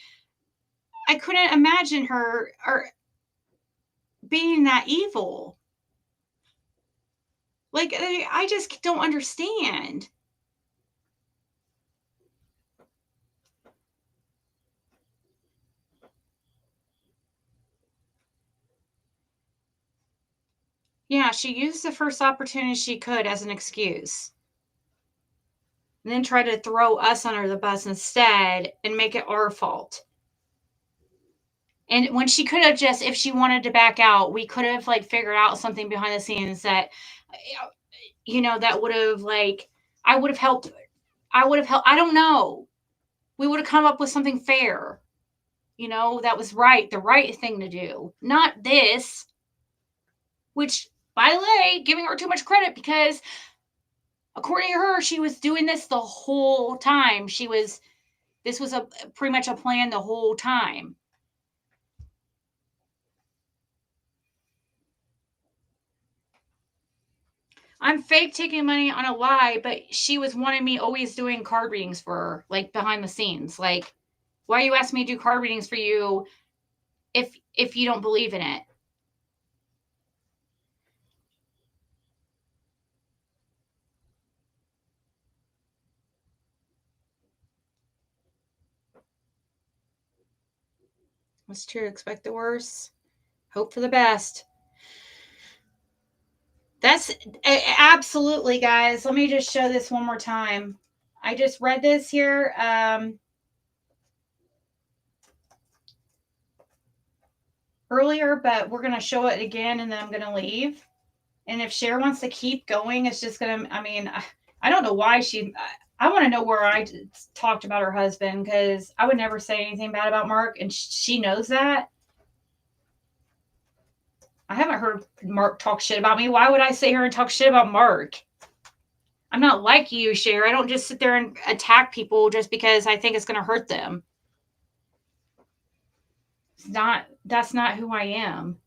I couldn't imagine her or being that evil. Like, I just don't understand. Yeah, she used the first opportunity she could as an excuse. And then try to throw us under the bus instead and make it our fault. And when she could have just, if she wanted to back out, we could have like figured out something behind the scenes that, that would have like, I would have helped. I would have helped. I don't know. We would have come up with something fair, that was right, the right thing to do. Not this, which, by the way, giving her too much credit because according to her, she was doing this the whole time. This was a pretty much a plan the whole time. I'm fake taking money on a lie, but she was wanting me always doing card readings for her, like behind the scenes. Like, why are you asking me to do card readings for you if you don't believe in it? It's true. Expect the worst, hope for the best. That's absolutely, guys. Let me just show this one more time. I just read this here. Earlier, but we're going to show it again and then I'm going to leave. And if Cher wants to keep going, it's just going to, I don't know why I want to know where I talked about her husband because I would never say anything bad about Mark and she knows that. I haven't heard Mark talk shit about me. Why would I sit here and talk shit about Mark? I'm not like you, Cher. I don't just sit there and attack people just because I think it's going to hurt them. That's not who I am.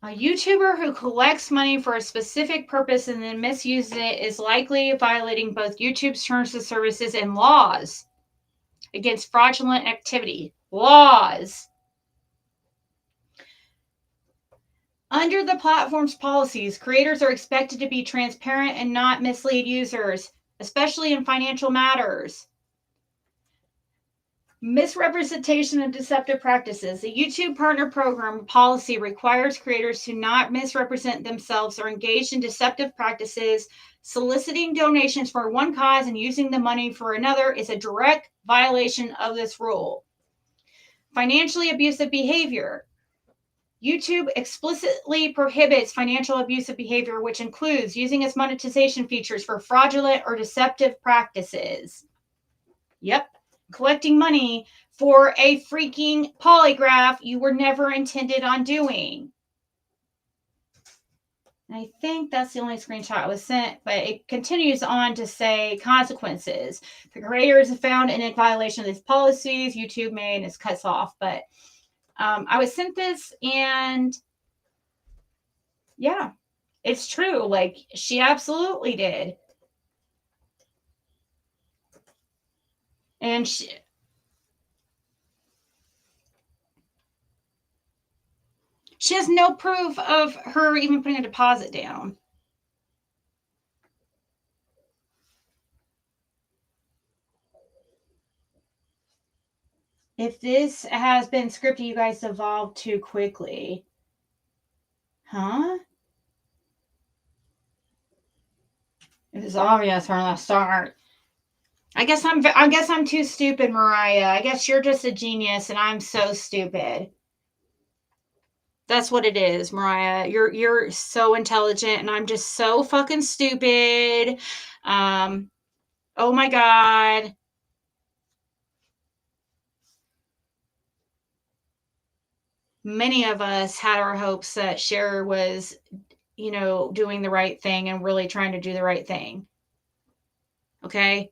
A YouTuber who collects money for a specific purpose and then misuses it is likely violating both YouTube's terms of services and laws against fraudulent activity. Laws. Under the platform's policies, creators are expected to be transparent and not mislead users, especially in financial matters. Misrepresentation and deceptive practices. The YouTube Partner Program policy requires creators to not misrepresent themselves or engage in deceptive practices. Soliciting donations for one cause and using the money for another is a direct violation of this rule. Financially abusive behavior. YouTube explicitly prohibits financial abusive behavior, which includes using its monetization features for fraudulent or deceptive practices. Yep. Collecting money for a freaking polygraph you were never intended on doing. And I think that's the only screenshot I was sent, but it continues on to say consequences. The creator is found in violation of these policies. YouTube may, and it cuts off. But I was sent this, and yeah, it's true. Like, she absolutely did. And she has no proof of her even putting a deposit down. If this has been scripted, you guys evolved too quickly. Huh? It was obvious from the start. I guess I'm too stupid, Mariah. I guess you're just a genius and I'm so stupid. That's what it is, Mariah. You're so intelligent and I'm just so fucking stupid. Oh my god. Many of us had our hopes that Cher was, doing the right thing and really trying to do the right thing. Okay?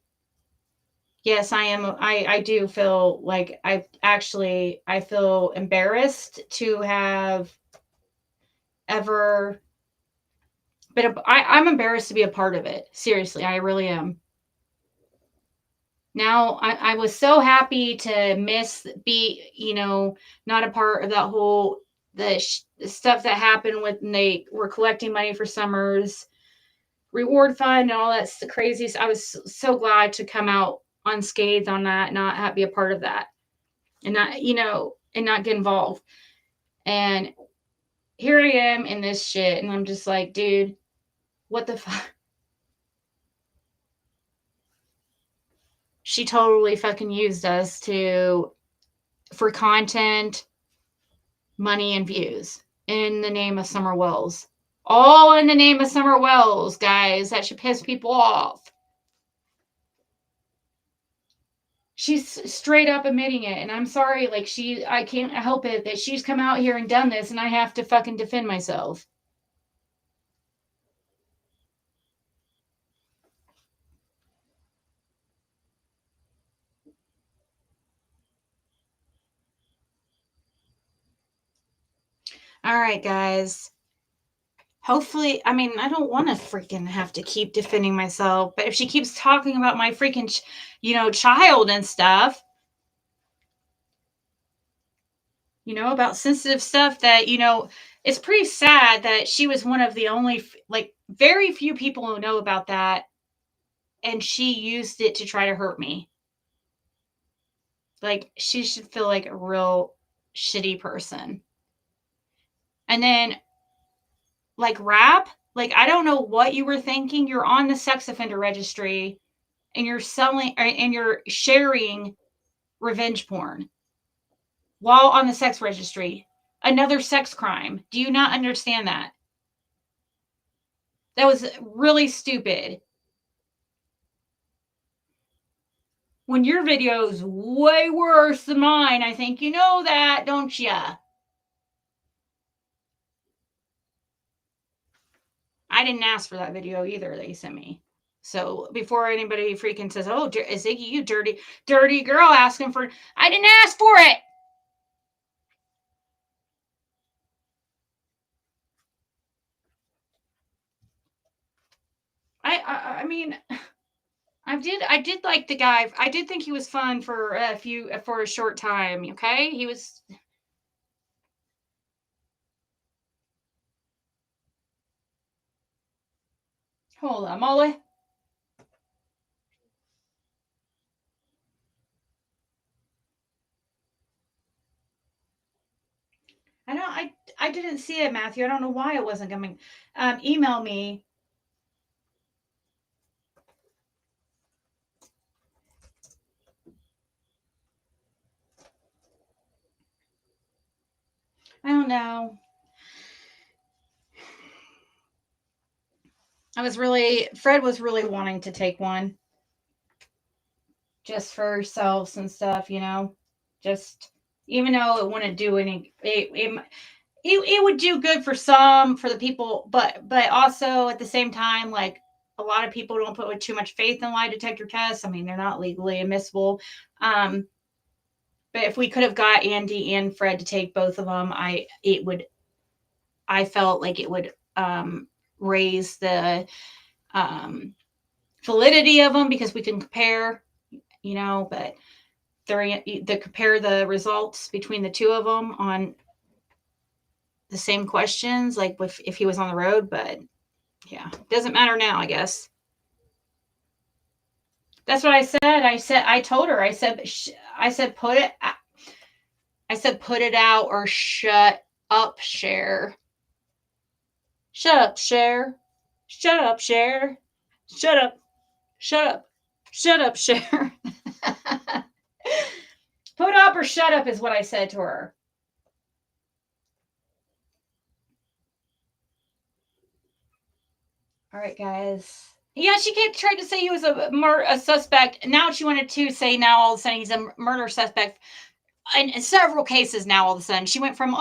Yes, I am. I do feel like I feel embarrassed to have ever I'm embarrassed to be a part of it. Seriously, I really am. Now I was so happy to be, not a part of that whole the stuff that happened when they were collecting money for Summer's reward fund and all that's the craziest. I was so glad to come out unscathed on that, not be a part of that, and not get involved. And here I am in this shit, and I'm just like, dude, what the fuck? She totally fucking used us to for content, money, and views in the name of Summer Wells. All in the name of Summer Wells, guys. That should piss people off. She's straight up admitting it, and I'm sorry. Like I can't help it that she's come out here and done this, and I have to fucking defend myself. All right, guys. Hopefully, I mean, I don't want to freaking have to keep defending myself, but if she keeps talking about my freaking, child and stuff, about sensitive stuff that, it's pretty sad that she was one of the only, like, very few people who know about that. And she used it to try to hurt me. Like, she should feel like a real shitty person. And then, like, rap, like, I don't know what you were thinking. You're on the sex offender registry and you're sharing revenge porn while on the sex registry. Another sex crime. Do you not understand that? That was really stupid. When your video's way worse than mine, I think you know that, don't ya? I didn't ask for that video either that you sent me. So before anybody freaking says, "Oh, Ziggy, you dirty girl asking for," I didn't ask for it. I mean, I did like the guy. I did think he was fun for a short time. Okay, he was. Hold on, Molly. I didn't see it, Matthew. I don't know why it wasn't coming. Email me. I don't know. Fred was really wanting to take one just for ourselves and stuff, just even though it wouldn't do it would do good for the people, but also at the same time, like a lot of people don't put too much faith in lie detector tests. I mean, they're not legally admissible. But if we could have got Andy and Fred to take both of them, I felt like it would raise the validity of them because we can compare, but compare the results between the two of them on the same questions, like if he was on the road. But yeah, doesn't matter now, I guess. That's what I said. I told her, I said, put it, put it out or shut up, Cher. Shut up, Cher. Shut up, Cher. Shut up. Shut up. Shut up, Cher. Put up or shut up is what I said to her. All right, guys. Yeah, she tried to say he was a suspect. Now she wanted to say now all of a sudden he's a murder suspect in several cases. Now all of a sudden she went from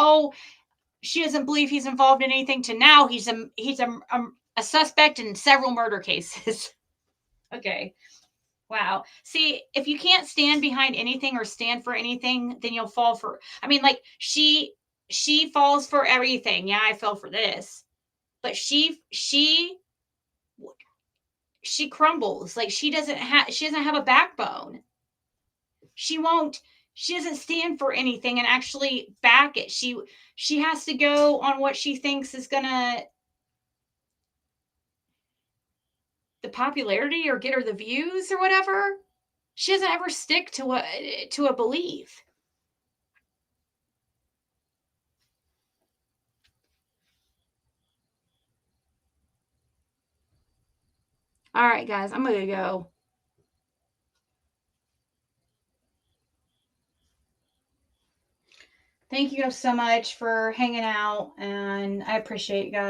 she doesn't believe he's involved in anything to now he's a suspect in several murder cases. Okay. Wow. See, if you can't stand behind anything or stand for anything, then you'll fall for. I mean, like she falls for everything. Yeah, I fell for this, but she she crumbles. Like she doesn't have a backbone. She doesn't stand for anything and actually back it. She has to go on what she thinks is gonna the popularity or get her the views or whatever. She doesn't ever stick to a belief. All right, guys, I'm gonna go. Thank you guys so much for hanging out, and I appreciate you guys.